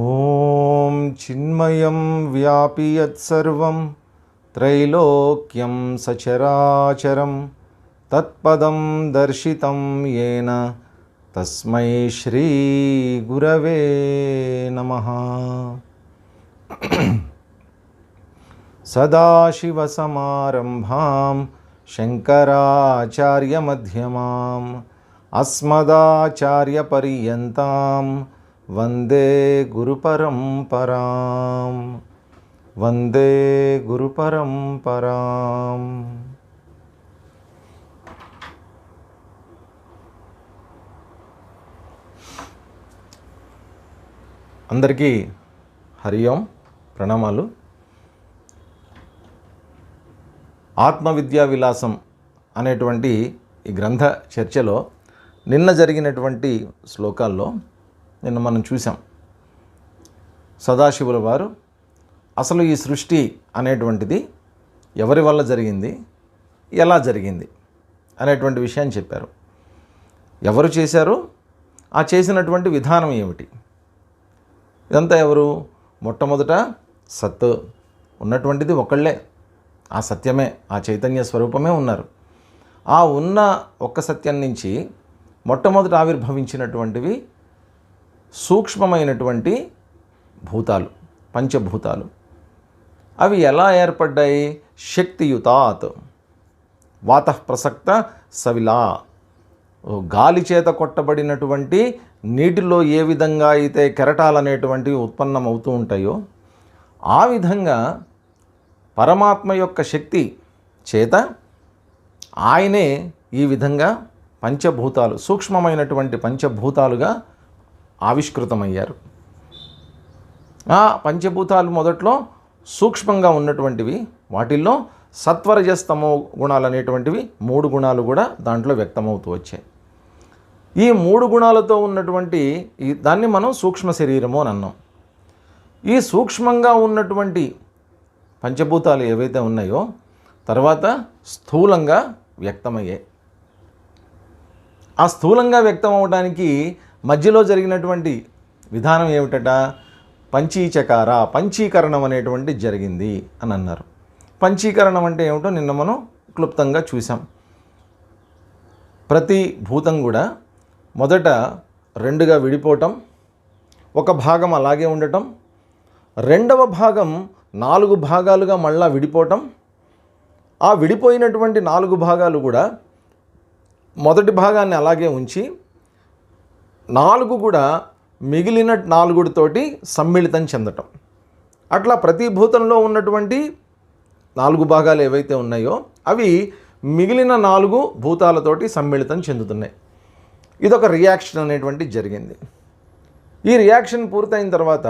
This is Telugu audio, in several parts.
ఓం చిన్మయం వ్యాపి యత్సర్వం త్రైలోక్యం సచరాచరం తత్పదం దర్శితం యేన తస్మై శ్రీ గురవే నమః. సదాశివసమారంభాం శంకరాచార్యమధ్యమాం అస్మదాచార్యపర్యంతాం వందే గురుపరంపరాం. వందే గురుపరంపరాం. అందరికీ హరి ఓం, ప్రణామాలు. ఆత్మవిద్యా విలాసం అనేటువంటి ఈ గ్రంథ చర్చలో నిన్న జరిగినటువంటి శ్లోకాల్లో నిన్న మనం చూసాం. సదాశివుల వారు అసలు ఈ సృష్టి అనేటువంటిది ఎవరి వల్ల జరిగింది, ఎలా జరిగింది అనేటువంటి విషయాన్ని చెప్పారు. ఎవరు చేశారు, ఆ చేసినటువంటి విధానం ఏమిటి, ఇదంతా ఎవరు? మొట్టమొదట సత్ ఉన్నటువంటిది ఒకళ్ళే, ఆ సత్యమే, ఆ చైతన్య స్వరూపమే ఉన్నారు. ఆ ఉన్న ఒక్క సత్యం నుంచి మొట్టమొదట ఆవిర్భవించినటువంటివి సూక్ష్మమైనటువంటి భూతాలు, పంచభూతాలు. అవి ఎలా ఏర్పడ్డాయి? శక్తియుతాత్ వాతః ప్రసక్త సవిలా, గాలి చేత కొట్టబడినటువంటి నీటిలో ఏ విధంగా అయితే కెరటాలు అనేటువంటివి ఉత్పన్నమవుతూ ఉంటాయో ఆ విధంగా పరమాత్మ యొక్క శక్తి చేత ఆయనే ఈ విధంగా పంచభూతాలు, సూక్ష్మమైనటువంటి పంచభూతాలుగా ఆవిష్కృతమయ్యారు. ఆ పంచభూతాలు మొదట్లో సూక్ష్మంగా ఉన్నటువంటివి, వాటిల్లో సత్వరజస్తమో గుణాలు అనేటువంటివి 3 గుణాలు కూడా దాంట్లో వ్యక్తమవుతూ వచ్చాయి. ఈ 3 గుణాలతో ఉన్నటువంటి దాన్ని మనం సూక్ష్మ శరీరము అని అన్నాం. ఈ సూక్ష్మంగా ఉన్నటువంటి పంచభూతాలు ఏవైతే ఉన్నాయో తర్వాత స్థూలంగా వ్యక్తమయ్యాయి. ఆ స్థూలంగా వ్యక్తం అవడానికి మధ్యలో జరిగినటువంటి విధానం ఏమిటట? పంచీచకార, పంచీకరణం అనేటువంటి జరిగింది అని అన్నారు. పంచీకరణం అంటే ఏమిటో నిన్న మనం క్లుప్తంగా చూసాం. ప్రతి భూతం కూడా మొదట 2గా విడిపోవటం, ఒక భాగం అలాగే ఉండటం, రెండవ భాగం 4 భాగాలుగా మళ్ళా విడిపోవటం, ఆ విడిపోయినటువంటి 4 భాగాలు కూడా మొదటి భాగాన్ని అలాగే ఉంచి 4 కూడా మిగిలిన 4 తోటి సమ్మిళితం చెందటం. అట్లా ప్రతి భూతంలో ఉన్నటువంటి 4 భాగాలు ఏవైతే ఉన్నాయో అవి మిగిలిన 4 భూతాలతోటి సమ్మిళితం చెందుతున్నాయి. ఇదొక రియాక్షన్ అనేటువంటి జరిగింది. ఈ రియాక్షన్ పూర్తయిన తర్వాత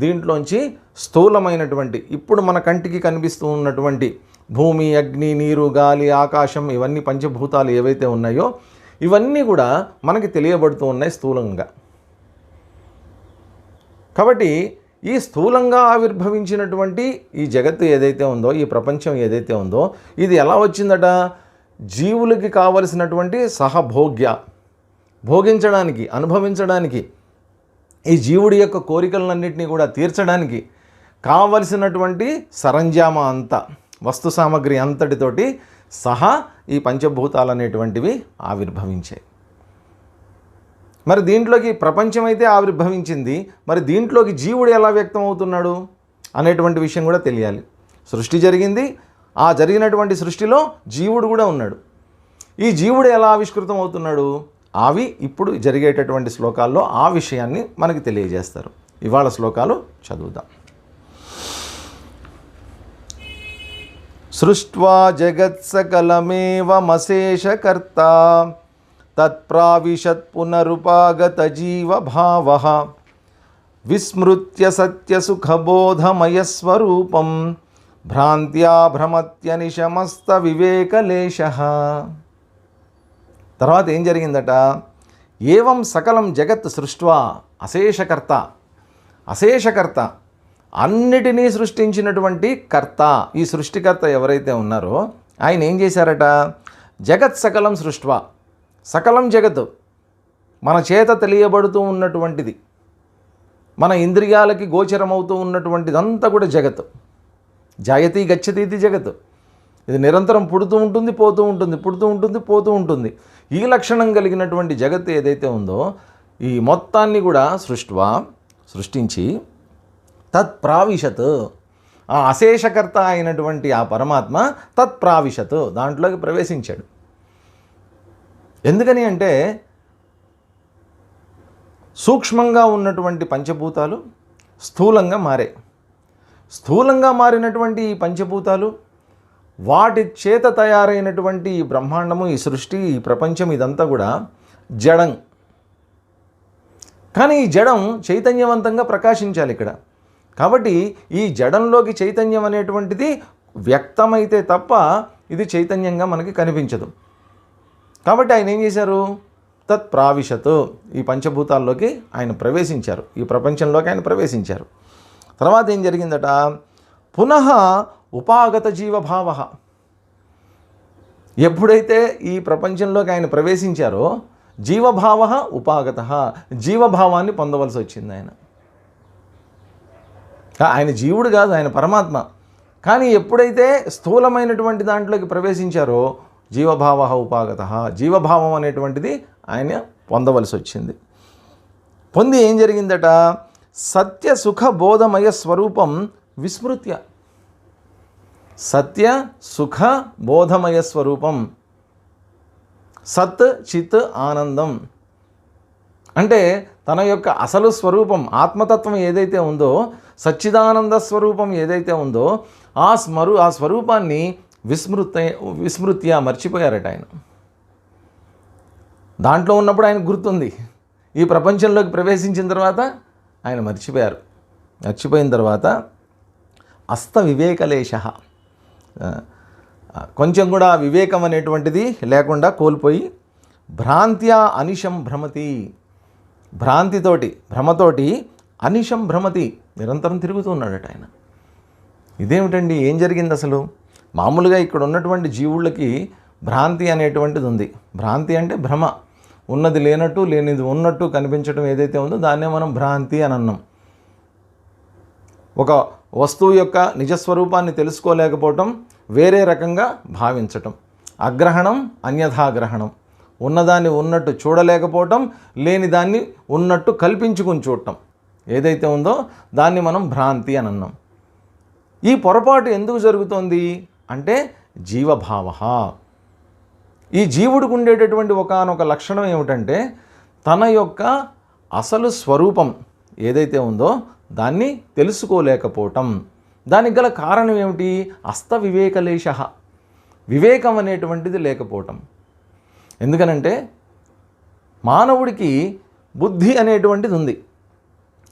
దీంట్లోంచి స్థూలమైనటువంటి ఇప్పుడు మన కంటికి కనిపిస్తూ ఉన్నటువంటి భూమి, అగ్ని, నీరు, గాలి, ఆకాశం, ఇవన్నీ పంచభూతాలు ఏవైతే ఉన్నాయో ఇవన్నీ కూడా మనకి తెలియబడుతూ ఉన్నాయి స్థూలంగా. కాబట్టి ఈ స్థూలంగా ఆవిర్భవించినటువంటి ఈ జగత్తు ఏదైతే ఉందో, ఈ ప్రపంచం ఏదైతే ఉందో ఇది ఎలా వచ్చిందట? జీవులకి కావలసినటువంటి సహభోగ్య, భోగించడానికి, అనుభవించడానికి, ఈ జీవుడి యొక్క కోరికలన్నింటినీ కూడా తీర్చడానికి కావలసినటువంటి సరంజామా అంతా, వస్తు సామగ్రి అంతటితోటి సహా ఈ పంచభూతాలు అనేటువంటివి ఆవిర్భవించాయి. మరి దీంట్లోకి ప్రపంచం అయితే ఆవిర్భవించింది, మరి దీంట్లోకి జీవుడు ఎలా వ్యక్తం అవుతున్నాడు అనేటువంటి విషయం కూడా తెలియాలి. సృష్టి జరిగింది, ఆ జరిగినటువంటి సృష్టిలో జీవుడు కూడా ఉన్నాడు. ఈ జీవుడు ఎలా ఆవిష్కృతం అవుతున్నాడు? అవి ఇప్పుడు జరిగేటటువంటి శ్లోకాల్లో ఆ విషయాన్ని మనకి తెలియజేస్తారు. ఇవాళ శ్లోకాలు చదువుదాం. సృష్ట్వా జగత్సకలమేవమశేషకర్త తత్ప్రావిశత్ పునరుపాగత జీవభావః విస్మృత్య సత్యసుఖబోధమయస్వరూపం భ్రాంత్యా భ్రమత్యనిశమస్త వివేకలేశః. తర్వాత ఏం జరిగిందట? ఏవం సకలం జగత్ సృష్ట్వా అశేషకర్త, అశేషకర్త అన్నిటినీ సృష్టించినటువంటి కర్త, ఈ సృష్టికర్త ఎవరైతే ఉన్నారో ఆయన ఏం చేశారట? జగత్ సకలం సృష్ట్వా, సకలం జగత్ మన చేత తెలియబడుతూ ఉన్నటువంటిది, మన ఇంద్రియాలకి గోచరమవుతూ ఉన్నటువంటిదంతా కూడా జగత్. జాయతి గచ్చతి ఇది జగత్. ఇది నిరంతరం పుడుతూ ఉంటుంది, పోతూ ఉంటుంది, పుడుతూ ఉంటుంది, పోతూ ఉంటుంది. ఈ లక్షణం కలిగినటువంటి జగత్ ఏదైతే ఉందో ఈ మొత్తాన్ని కూడా సృష్టించి తత్ప్రావిశత్, ఆ అశేషకర్త అయినటువంటి ఆ పరమాత్మ తత్ప్రావిశత్, దాంట్లోకి ప్రవేశించాడు. ఎందుకని అంటే సూక్ష్మంగా ఉన్నటువంటి పంచభూతాలు స్థూలంగా మారాయి. స్థూలంగా మారినటువంటి ఈ పంచభూతాలు, వాటి చేత తయారైనటువంటి ఈ బ్రహ్మాండము, ఈ సృష్టి, ఈ ప్రపంచం ఇదంతా కూడా జడం. కానీ ఈ జడం చైతన్యవంతంగా ప్రకాశించాలి ఇక్కడ. కాబట్టి ఈ జడంలోకి చైతన్యం అనేటువంటిది వ్యక్తమైతే తప్ప ఇది చైతన్యంగా మనకి కనిపించదు. కాబట్టి ఆయన ఏం చేశారు? తత్ప్రావిశత్, ఈ పంచభూతాల్లోకి ఆయన ప్రవేశించారు, ఈ ప్రపంచంలోకి ఆయన ప్రవేశించారు. తర్వాత ఏం జరిగిందట? పునః ఉపాగత జీవభావ. ఎప్పుడైతే ఈ ప్రపంచంలోకి ఆయన ప్రవేశించారో జీవభావ ఉపాగత, జీవభావాన్ని పొందవలసి వచ్చింది ఆయన. ఆయన జీవుడు కాదు, ఆయన పరమాత్మ. కానీ ఎప్పుడైతే స్థూలమైనటువంటి దాంట్లోకి ప్రవేశించారో జీవభావ ఉపాగత, జీవభావం అనేటువంటిది ఆయన పొందవలసి వచ్చింది. పొంది ఏం జరిగిందట? సత్య సుఖ బోధమయ స్వరూపం విస్మృత్య. సత్య సుఖ బోధమయ స్వరూపం, సత్ చిత్ ఆనందం అంటే తన యొక్క అసలు స్వరూపం ఆత్మతత్వం ఏదైతే ఉందో, సచ్చిదానంద స్వరూపం ఏదైతే ఉందో ఆ స్వరూపాన్ని విస్మృత్య మర్చిపోయారట ఆయన. దాంట్లో ఉన్నప్పుడు ఆయన గుర్తుంది, ఈ ప్రపంచంలోకి ప్రవేశించిన తర్వాత ఆయన మర్చిపోయారు. మర్చిపోయిన తర్వాత అస్త వివేకలేశ, కొంచెం కూడా వివేకం అనేటువంటిది లేకుండా కోల్పోయి భ్రాంత్యా అనిశం భ్రమతి, భ్రమతోటి అనిశం భ్రమతి, నిరంతరం తిరుగుతూ ఉన్నాడట ఆయన. ఇదేమిటండి, ఏం జరిగింది అసలు? మామూలుగా ఇక్కడ ఉన్నటువంటి జీవుళ్ళకి భ్రాంతి అనేటువంటిది ఉంది. భ్రాంతి అంటే భ్రమ, ఉన్నది లేనట్టు లేనిది ఉన్నట్టు కనిపించడం ఏదైతే ఉందో దాన్నే మనం భ్రాంతి అని అన్నాం. ఒక వస్తువు యొక్క నిజస్వరూపాన్ని తెలుసుకోలేకపోవటం, వేరే రకంగా భావించటం, అగ్రహణం అన్యథాగ్రహణం, ఉన్నదాన్ని ఉన్నట్టు చూడలేకపోవటం, లేని దాన్ని ఉన్నట్టు కల్పించుకుని చూడటం ఏదైతే ఉందో దాన్ని మనం భ్రాంతి అని అన్నాం. ఈ పొరపాటు ఎందుకు జరుగుతోంది అంటే జీవభావ. ఈ జీవుడికి ఉండేటటువంటి ఒకానొక లక్షణం ఏమిటంటే తన యొక్క అసలు స్వరూపం ఏదైతే ఉందో దాన్ని తెలుసుకోలేకపోవటం. దానికి గల కారణం ఏమిటి? అస్త వివేకలేశ, వివేకం అనేటువంటిది లేకపోవటం. ఎందుకనంటే మానవుడికి బుద్ధి అనేటువంటిది ఉంది.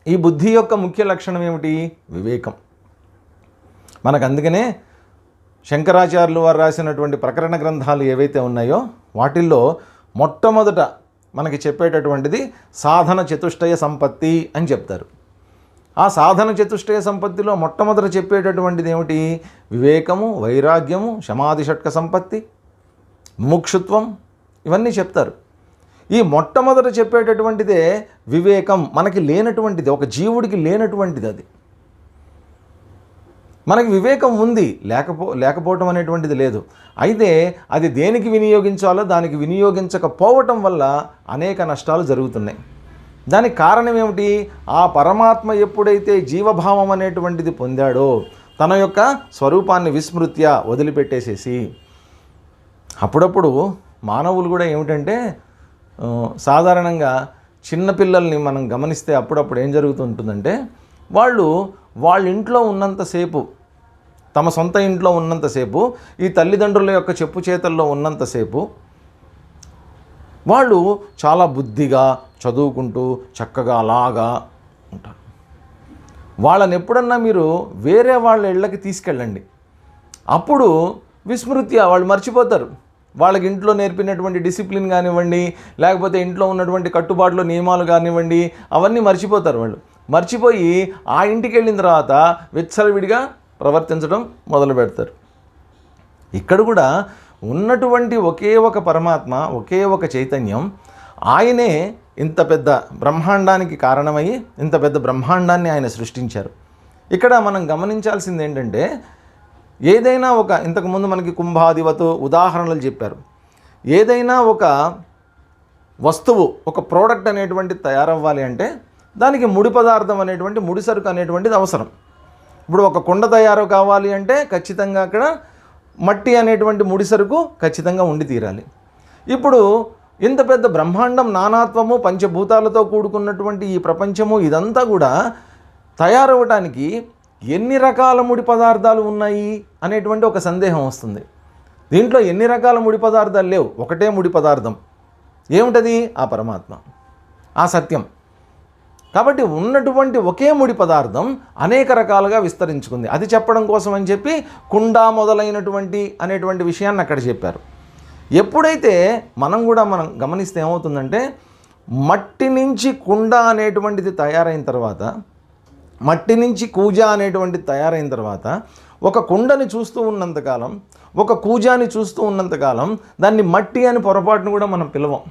ఈ బుద్ధి యొక్క ముఖ్య లక్షణం ఏమిటి? వివేకం. మనకు అందుకనే శంకరాచార్యులు వారు రాసినటువంటి ప్రకరణ గ్రంథాలు ఏవైతే ఉన్నాయో వాటిల్లో మొట్టమొదట మనకి చెప్పేటటువంటిది సాధన చతుష్టయ సంపత్తి అని చెప్తారు. ఆ సాధన చతుష్టయ సంపత్తిలో మొట్టమొదట చెప్పేటటువంటిది ఏమిటి? వివేకము, వైరాగ్యము, శమాధి షట్క సంపత్తి, ముముక్షుత్వం, ఇవన్నీ చెప్తారు. ఈ మొట్టమొదట చెప్పేటటువంటిదే వివేకం. మనకి లేనటువంటిది, ఒక జీవుడికి లేనటువంటిది అది. మనకి వివేకం ఉంది, లేకపోవటం అనేటువంటిది లేదు. అయితే అది దేనికి వినియోగించాలో దానికి వినియోగించకపోవటం వల్ల అనేక నష్టాలు జరుగుతున్నాయి. దానికి కారణం ఏమిటి? ఆ పరమాత్మ ఎప్పుడైతే జీవభావం అనేటువంటిది పొందాడో తన యొక్క స్వరూపాన్ని విస్మృత్య వదిలిపెట్టేసేసి, అప్పుడప్పుడు మానవులు కూడా ఏమిటంటే సాధారణంగా చిన్నపిల్లల్ని మనం గమనిస్తే అప్పుడప్పుడు ఏం జరుగుతుంటుందంటే వాళ్ళ ఇంట్లో ఉన్నంతసేపు, తమ సొంత ఇంట్లో ఉన్నంతసేపు, ఈ తల్లిదండ్రుల యొక్క చెప్పు చేతల్లో ఉన్నంతసేపు వాళ్ళు చాలా బుద్ధిగా చదువుకుంటూ చక్కగా అలాగా ఉంటారు. వాళ్ళని ఎప్పుడన్నా మీరు వేరే వాళ్ళ ఇళ్ళకి తీసుకెళ్ళండి, అప్పుడు విస్మృత్య వాళ్ళు మర్చిపోతారు. వాళ్ళకి ఇంట్లో నేర్పినటువంటి డిసిప్లిన్ కానివ్వండి, లేకపోతే ఇంట్లో ఉన్నటువంటి కట్టుబాట్లు నియమాలు కానివ్వండి, అవన్నీ మర్చిపోతారు. వాళ్ళు మర్చిపోయి ఆ ఇంటికి వెళ్ళిన తర్వాత విచ్చలవిడిగా ప్రవర్తించడం మొదలు పెడతారు. ఇక్కడ కూడా ఉన్నటువంటి ఒకే ఒక పరమాత్మ, ఒకే ఒక చైతన్యం, ఆయనే ఇంత పెద్ద బ్రహ్మాండానికి కారణమయ్యి ఇంత పెద్ద బ్రహ్మాండాన్ని ఆయన సృష్టించారు. ఇక్కడ మనం గమనించాల్సింది ఏంటంటే, ఏదైనా ఒక ఇంతకుముందు మనకి కుంభాధివతు ఉదాహరణలు చెప్పారు. ఏదైనా ఒక వస్తువు, ఒక ప్రోడక్ట్ అనేటువంటిది తయారవ్వాలి అంటే దానికి ముడి పదార్థం అనేటువంటి, ముడి సరుకు అనేటువంటిది అవసరం. ఇప్పుడు ఒక కుండ తయారు కావాలి అంటే ఖచ్చితంగా అక్కడ మట్టి అనేటువంటి ముడి సరుకు ఖచ్చితంగా ఉండి తీరాలి. ఇప్పుడు ఇంత పెద్ద బ్రహ్మాండం, నానాత్వము, పంచభూతాలతో కూడుకున్నటువంటి ఈ ప్రపంచము, ఇదంతా కూడా తయారవటానికి ఎన్ని రకాల ముడి పదార్థాలు ఉన్నాయి అనేటువంటి ఒక సందేహం వస్తుంది. దీంట్లో ఎన్ని రకాల ముడి పదార్థాలు లేవు, ఒకటే ముడి పదార్థం. ఏమిటది? ఆ పరమాత్మ, ఆ సత్యం. కాబట్టి ఉన్నటువంటి ఒకే ముడి పదార్థం అనేక రకాలుగా విస్తరించుకుంది. అది చెప్పడం కోసం అని చెప్పి కుండ మొదలైనటువంటి అనేటువంటి విషయాన్ని అక్కడ చెప్పారు. ఎప్పుడైతే మనం గమనిస్తే ఏమవుతుందంటే, మట్టి నుంచి కుండ అనేటువంటిది తయారైన తర్వాత, మట్టి నుంచి కూజ అనేటువంటిది తయారైన తర్వాత, ఒక కుండని చూస్తూ ఉన్నంతకాలం, ఒక కూజాని చూస్తూ ఉన్నంతకాలం దాన్ని మట్టి అని పొరపాటును కూడా మనం పిలవం.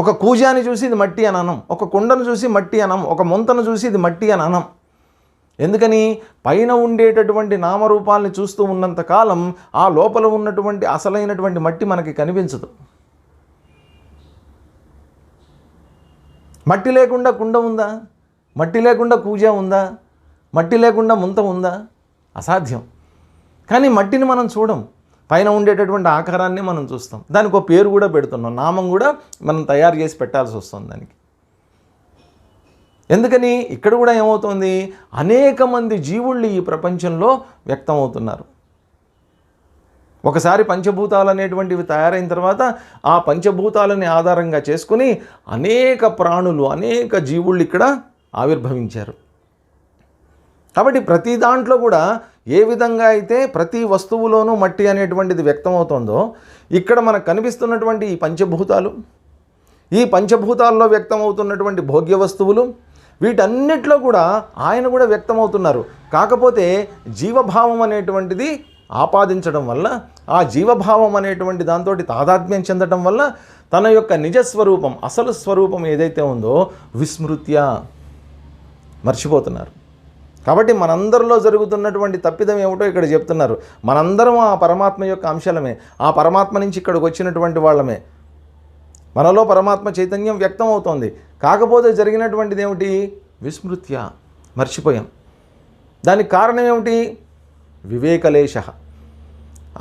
ఒక కూజాని చూసి ఇది మట్టి అని అనం, ఒక కుండను చూసి మట్టి అనం, ఒక ముంతను చూసి ఇది మట్టి అని అనం. ఎందుకని? పైన ఉండేటటువంటి నామరూపాలని చూస్తూ ఉన్నంతకాలం ఆ లోపల ఉన్నటువంటి అసలైనటువంటి మట్టి మనకి కనిపించదు. మట్టి లేకుండా కుండ ఉందా? మట్టి లేకుండా కూజ ఉందా? మట్టి లేకుండా ముంత ఉందా? అసాధ్యం. కానీ మట్టిని మనం చూడం, పైన ఉండేటటువంటి ఆకారాన్ని మనం చూస్తాం. దానికి ఒక పేరు కూడా పెడుతున్నాం, నామం కూడా మనం తయారు చేసి పెట్టాల్సి వస్తుంది దానికి. ఎందుకని? ఇక్కడ కూడా ఏమవుతుంది, అనేక మంది జీవుళ్ళు ఈ ప్రపంచంలో వ్యక్తం అవుతున్నారు. ఒకసారి పంచభూతాలు అనేటువంటివి తయారైన తర్వాత ఆ పంచభూతాలని ఆధారంగా చేసుకుని అనేక ప్రాణులు, అనేక జీవుళ్ళు ఇక్కడ ఆవిర్భవించారు. కాబట్టి ప్రతి దాంట్లో కూడా ఏ విధంగా అయితే ప్రతి వస్తువులోనూ మట్టి అనేటువంటిది వ్యక్తమవుతుందో, ఇక్కడ మనకు కనిపిస్తున్నటువంటి ఈ పంచభూతాలు, ఈ పంచభూతాల్లో వ్యక్తమవుతున్నటువంటి భోగ్య వస్తువులు, వీటన్నిటిలో కూడా ఆయన కూడా వ్యక్తమవుతున్నారు. కాకపోతే జీవభావం అనేటువంటిది ఆపాదించడం వల్ల, ఆ జీవభావం అనేటువంటి దాంతో తాదాత్మ్యం చెందడం వల్ల తన యొక్క నిజస్వరూపం, అసలు స్వరూపం ఏదైతే ఉందో విస్మృత్య మర్చిపోతున్నారు. కాబట్టి మనందరిలో జరుగుతున్నటువంటి తప్పిదం ఏమిటో ఇక్కడ చెప్తున్నారు. మనందరం ఆ పరమాత్మ యొక్క అంశాలమే, ఆ పరమాత్మ నుంచి ఇక్కడికి వచ్చినటువంటి వాళ్ళమే. మనలో పరమాత్మ చైతన్యం వ్యక్తం అవుతోంది. కాకపోతే జరిగినటువంటిది ఏమిటి? విస్మృత్య, మర్చిపోయాం. దానికి కారణం ఏమిటి? వివేకలేశ,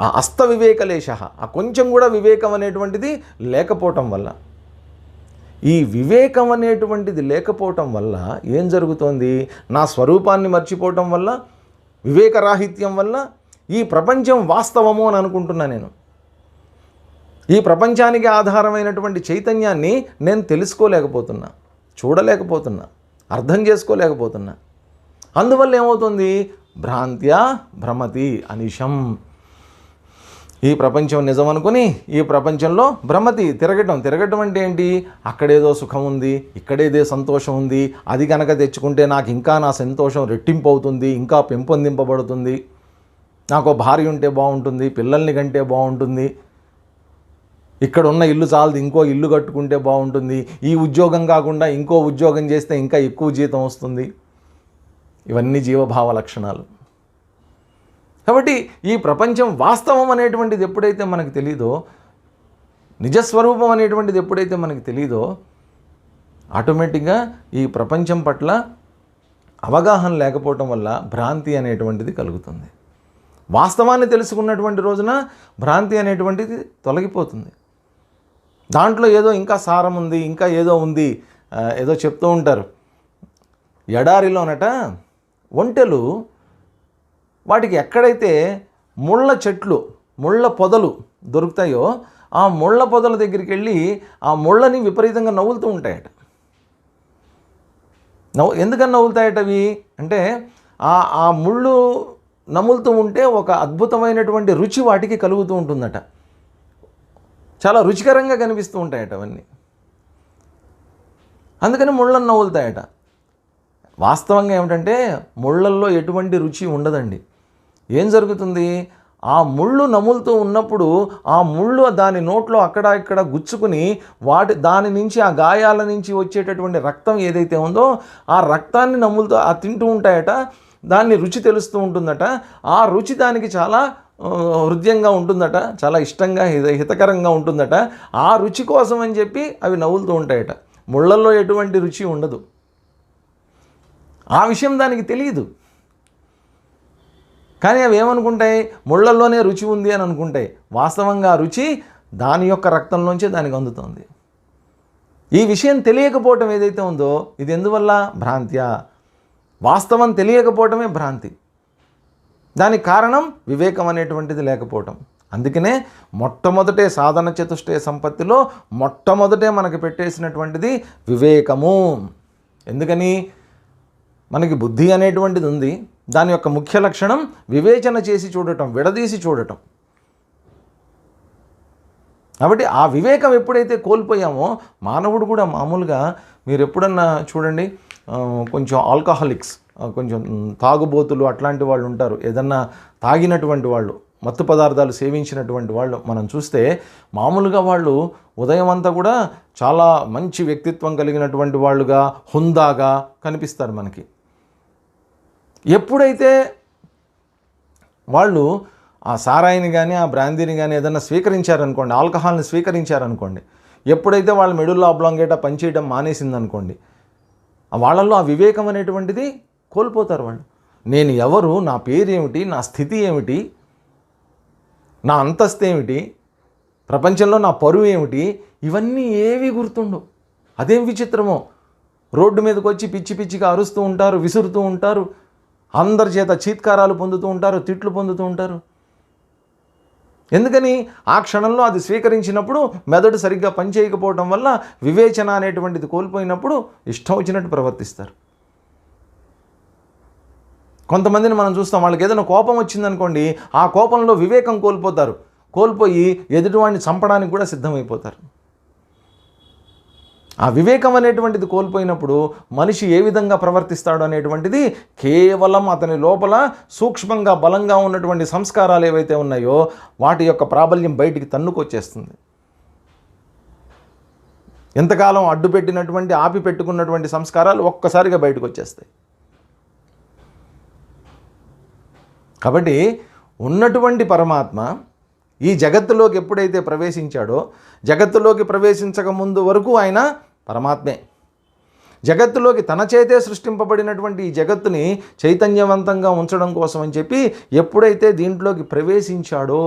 ఆ అస్త వివేకలేశ, ఆ కొంచెం కూడా వివేకం అనేటువంటిది లేకపోవటం వల్ల, ఈ వివేకం అనేటువంటిది లేకపోవటం వల్ల ఏం జరుగుతోంది? నా స్వరూపాన్ని మర్చిపోవటం వల్ల, వివేకరాహిత్యం వల్ల ఈ ప్రపంచం వాస్తవము అని అనుకుంటున్నా నేను. ఈ ప్రపంచానికి ఆధారమైనటువంటి చైతన్యాన్ని నేను తెలుసుకోలేకపోతున్నా, చూడలేకపోతున్నా, అర్థం చేసుకోలేకపోతున్నా. అందువల్ల ఏమవుతుంది? భ్రాంత్యా భ్రమతి అనిశం. ఈ ప్రపంచం నిజం అనుకుని ఈ ప్రపంచంలో భ్రమతి, తిరగటం అంటే ఏంటి? అక్కడేదో సుఖం ఉంది, ఇక్కడేదో సంతోషం ఉంది, అది కనుక తెచ్చుకుంటే నాకు ఇంకా నా సంతోషం రెట్టింపు అవుతుంది, ఇంకా పెంపొందింపబడుతుంది, నాకు భార్య ఉంటే బాగుంటుంది, పిల్లల్ని కంటే బాగుంటుంది, ఇక్కడ ఉన్న ఇల్లు చాలదు, ఇంకో ఇల్లు కట్టుకుంటే బాగుంటుంది, ఈ ఉద్యోగం కాకుండా ఇంకో ఉద్యోగం చేస్తే ఇంకా ఎక్కువ జీతం వస్తుంది. ఇవన్నీ జీవభావ లక్షణాలు. కాబట్టి ఈ ప్రపంచం వాస్తవం అనేటువంటిది ఎప్పుడైతే మనకు తెలీదో, నిజస్వరూపం అనేటువంటిది ఎప్పుడైతే మనకు తెలీదో, ఆటోమేటిక్గా ఈ ప్రపంచం పట్ల అవగాహన లేకపోవటం వల్ల భ్రాంతి అనేటువంటిది కలుగుతుంది. వాస్తవాన్ని తెలుసుకున్నటువంటి రోజున భ్రాంతి అనేటువంటిది తొలగిపోతుంది. దాంట్లో ఏదో ఇంకా సారం ఉంది, ఇంకా ఏదో ఉంది, ఏదో చెప్తూ ఉంటారు. ఎడారిలోనట ఒంటెలు వాటికి ఎక్కడైతే ముళ్ళ చెట్లు, ముళ్ళ పొదలు దొరుకుతాయో ఆ ముళ్ళ పొదల దగ్గరికి వెళ్ళి ఆ ముళ్ళని విపరీతంగా నవ్వులుతూ ఉంటాయట. ఎందుకని నవ్వులుతాయట అవి అంటే, ఆ ముళ్ళు నములుతూ ఉంటే ఒక అద్భుతమైనటువంటి రుచి వాటికి కలుగుతూ ఉంటుందట. చాలా రుచికరంగా కనిపిస్తూ ఉంటాయట అవన్నీ. అందుకని ముళ్ళను నవ్వులుతాయట. వాస్తవంగా ఏమిటంటే ముళ్ళల్లో ఎటువంటి రుచి ఉండదండి. ఏం జరుగుతుంది? ఆ ముళ్ళు నములుతూ ఉన్నప్పుడు ఆ ముళ్ళు దాని నోట్లో అక్కడ ఇక్కడ గుచ్చుకుని దాని నుంచి ఆ గాయాల నుంచి వచ్చేటటువంటి రక్తం ఏదైతే ఉందో ఆ రక్తాన్ని నములుతూ తింటూ ఉంటాయట. దాన్ని రుచి తెలుస్తూ ఉంటుందట. ఆ రుచి దానికి చాలా హృదయంగా ఉంటుందట, చాలా ఇష్టంగా హితకరంగా ఉంటుందట. ఆ రుచి కోసం అని చెప్పి అవి నవ్వులుతూ ఉంటాయట. ముళ్ళల్లో ఎటువంటి రుచి ఉండదు. ఆ విషయం దానికి తెలియదు. కానీ అవి ఏమనుకుంటాయి, ముళ్ళల్లోనే రుచి ఉంది అని అనుకుంటాయి. వాస్తవంగా ఆ రుచి దాని యొక్క రక్తంలోంచే దానికి అందుతుంది. ఈ విషయం తెలియకపోవటం ఏదైతే ఉందో ఇది ఎందువల్ల? భ్రాంత్యా. వాస్తవం తెలియకపోవటమే భ్రాంతి. దానికి కారణం వివేకం అనేటువంటిది లేకపోవటం. అందుకనే మొట్టమొదటే సాధన చతుష్టయ సంపత్తిలో మొట్టమొదటే మనకు పెట్టేసినటువంటిది వివేకము. ఎందుకని? మనకి బుద్ధి అనేటువంటిది ఉంది. దాని యొక్క ముఖ్య లక్షణం వివేచన చేసి చూడటం, విడదీసి చూడటం. కాబట్టి ఆ వివేకం ఎప్పుడైతే కోల్పోయామో మానవుడు కూడా మామూలుగా మీరు ఎప్పుడన్నా చూడండి, కొంచెం ఆల్కహాలిక్స్, కొంచెం తాగుబోతులు అట్లాంటి వాళ్ళు ఉంటారు. ఏదన్నా తాగినటువంటి వాళ్ళు, మత్తు పదార్థాలు సేవించినటువంటి వాళ్ళు మనం చూస్తే మామూలుగా వాళ్ళు ఉదయం అంతా కూడా చాలా మంచి వ్యక్తిత్వం కలిగినటువంటి వాళ్ళుగా, హుందాగా కనిపిస్తారు మనకి. ఎప్పుడైతే వాళ్ళు ఆ సారాయిని కానీ ఆ బ్రాందీని కానీ ఏదైనా స్వీకరించారనుకోండి, ఆల్కహాల్ని స్వీకరించారనుకోండి, ఎప్పుడైతే వాళ్ళ మెడుల్లో ఆబ్లాంగేటా పనిచేయడం మానేసిందనుకోండి, వాళ్ళల్లో ఆ వివేకం అనేటువంటిది కోల్పోతారు. వాళ్ళు నేను ఎవరు, నా పేరేమిటి, నా స్థితి ఏమిటి, నా అంతస్తు ఏమిటి, ప్రపంచంలో నా పరువు ఏమిటి, ఇవన్నీ ఏవి గుర్తుండవు. అదేం విచిత్రమో. రోడ్డు మీదకి వచ్చి పిచ్చి పిచ్చిగా అరుస్తూ ఉంటారు, విసురుతూ ఉంటారు, అందరి చేత చీత్కారాలు పొందుతూ ఉంటారు, తిట్లు పొందుతూ ఉంటారు. ఎందుకని? ఆ క్షణంలో అది స్వీకరించినప్పుడు మెదడు సరిగ్గా పనిచేయకపోవడం వల్ల వివేచన అనేటువంటిది కోల్పోయినప్పుడు ఇష్టం వచ్చినట్టు ప్రవర్తిస్తారు. కొంతమందిని మనం చూస్తాం, వాళ్ళకి ఏదైనా కోపం వచ్చిందనుకోండి, ఆ కోపంలో వివేకం కోల్పోతారు. కోల్పోయి ఎదుటివాడిని చంపడానికి కూడా సిద్ధమైపోతారు. ఆ వివేకం అనేటువంటిది కోల్పోయినప్పుడు మనిషి ఏ విధంగా ప్రవర్తిస్తాడు అనేటువంటిది కేవలం అతని లోపల సూక్ష్మంగా బలంగా ఉన్నటువంటి సంస్కారాలు ఏవైతే ఉన్నాయో వాటి యొక్క ప్రాబల్యం బయటికి తన్నుకొచ్చేస్తుంది. ఎంతకాలం అడ్డు పెట్టినటువంటి, ఆపి పెట్టుకున్నటువంటి సంస్కారాలు ఒక్కసారిగా బయటకు వచ్చేస్తాయి. కాబట్టి ఉన్నటువంటి పరమాత్మ ఈ జగత్తులోకి ఎప్పుడైతే ప్రవేశించాడో, జగత్తులోకి ప్రవేశించక ముందు వరకు ఆయన పరమాత్మే. జగత్తులోకి తన చేతే సృష్టింపబడినటువంటి ఈ జగత్తుని చైతన్యవంతంగా ఉంచడం కోసం అని చెప్పి ఎప్పుడైతే దీంట్లోకి ప్రవేశించాడో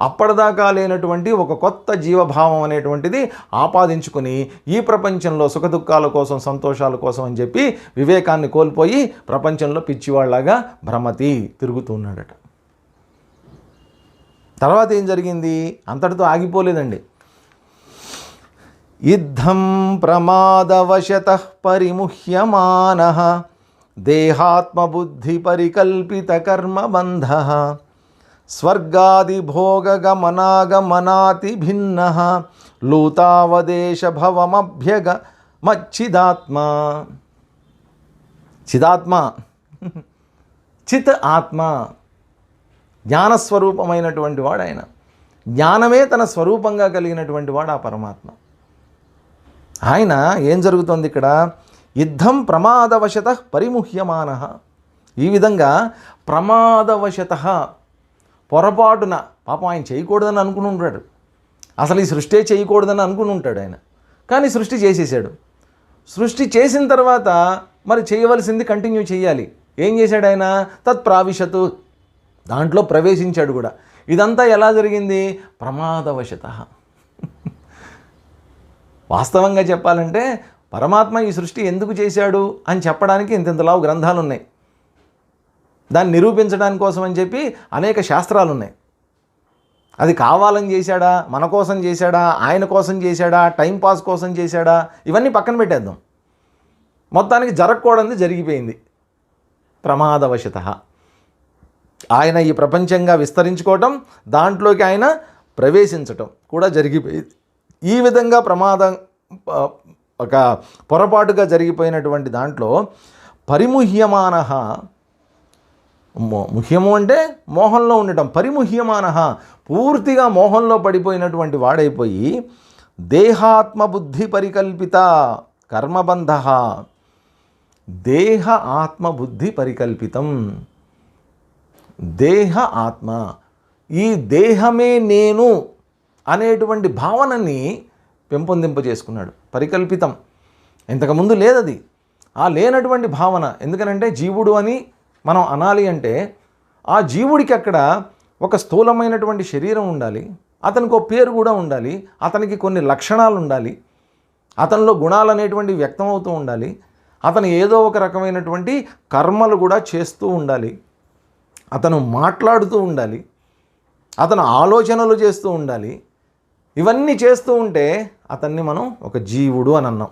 అప్పటిదాకా లేనటువంటి ఒక కొత్త జీవభావం అనేటువంటిది ఆపాదించుకొని ఈ ప్రపంచంలో సుఖదుఖాల కోసం, సంతోషాల కోసం అని చెప్పి వివేకాన్ని కోల్పోయి ప్రపంచంలో పిచ్చివాళ్లాగా భ్రమతి తిరుగుతున్నాడట. తర్వాత ఏం జరిగింది? అంతటితో ఆగిపోలేదండి. ఇద్ధం ప్రమాదవశతః పరిముహ్యమానః దేహాత్మబుద్ధి పరికల్పిత కర్మబంధః స్వర్గాదిభోగగమనాగమనాతి భిన్నః లూతావదేశ భవమభ్యగమచ్చిదాత్మా. చిదాత్మ, చిత్ ఆత్మ, జ్ఞానస్వరూపమైనటువంటి వాడు ఆయన. జ్ఞానమే తన స్వరూపంగా కలిగినటువంటి వాడు ఆ పరమాత్మ. ఆయన ఏం జరుగుతుంది ఇక్కడ? యుద్ధం ప్రమాదవశతః పరిముహ్యమానః. ఈ విధంగా ప్రమాదవశతః, పొరపాటున, పాపం ఆయన చేయకూడదని అనుకుని ఉంటాడు, అసలు ఈ సృష్టి చేయకూడదని అనుకుని ఉంటాడు ఆయన. కానీ సృష్టి చేసేసాడు. సృష్టి చేసిన తర్వాత మరి చేయవలసింది కంటిన్యూ చేయాలి. ఏం చేశాడు ఆయన? తత్ప్రావిశతు, దాంట్లో ప్రవేశించాడు కూడా. ఇదంతా ఎలా జరిగింది? ప్రమాదవశతః. వాస్తవంగా చెప్పాలంటే పరమాత్మ ఈ సృష్టి ఎందుకు చేశాడు అని చెప్పడానికి ఇంతలావు గ్రంథాలు ఉన్నాయి. దాన్ని నిరూపించడానికి కోసం అని చెప్పి అనేక శాస్త్రాలు ఉన్నాయి. అది కావాలని చేశాడా, మన కోసం చేశాడా, ఆయన కోసం చేశాడా, టైంపాస్ కోసం చేశాడా, ఇవన్నీ పక్కన పెట్టేద్దాం. మొత్తానికి జరగకూడదు జరిగిపోయింది. ప్రమాదవశతః ఆయన ఈ ప్రపంచంగా విస్తరించుకోవటం, దాంట్లోకి ఆయన ప్రవేశించటం కూడా జరిగిపోయింది. ఈ విధంగా ప్రమాదం ఒక పొరపాటుగా జరిగిపోయినటువంటి దాంట్లో పరిముహ్యమానః, ముహ్యము అంటే మోహంలో ఉండటం, పరిముహ్యమానః పూర్తిగా మోహంలో పడిపోయినటువంటి వాడైపోయి దేహాత్మ బుద్ధి పరికల్పిత కర్మబంధ, దేహ ఆత్మ బుద్ధి పరికల్పితం, దేహ ఆత్మ, ఈ దేహమే నేను అనేటువంటి భావనని పెంపొందింపజేసుకున్నాడు. పరికల్పితం, ఇంతకుముందు లేదది. ఆ లేనటువంటి భావన, ఎందుకనంటే జీవుడు అని మనం అనాలి అంటే ఆ జీవుడికి అక్కడ ఒక స్థూలమైనటువంటి శరీరం ఉండాలి, అతనికి ఒక పేరు కూడా ఉండాలి, అతనికి కొన్ని లక్షణాలు ఉండాలి, అతనిలో గుణాలు అనేటువంటివి వ్యక్తం అవుతూ ఉండాలి, అతను ఏదో ఒక రకమైనటువంటి కర్మలు కూడా చేస్తూ ఉండాలి, అతను మాట్లాడుతూ ఉండాలి, అతను ఆలోచనలు చేస్తూ ఉండాలి. ఇవన్నీ చేస్తూ ఉంటే అతన్ని మనం ఒక జీవుడు అని అన్నాం.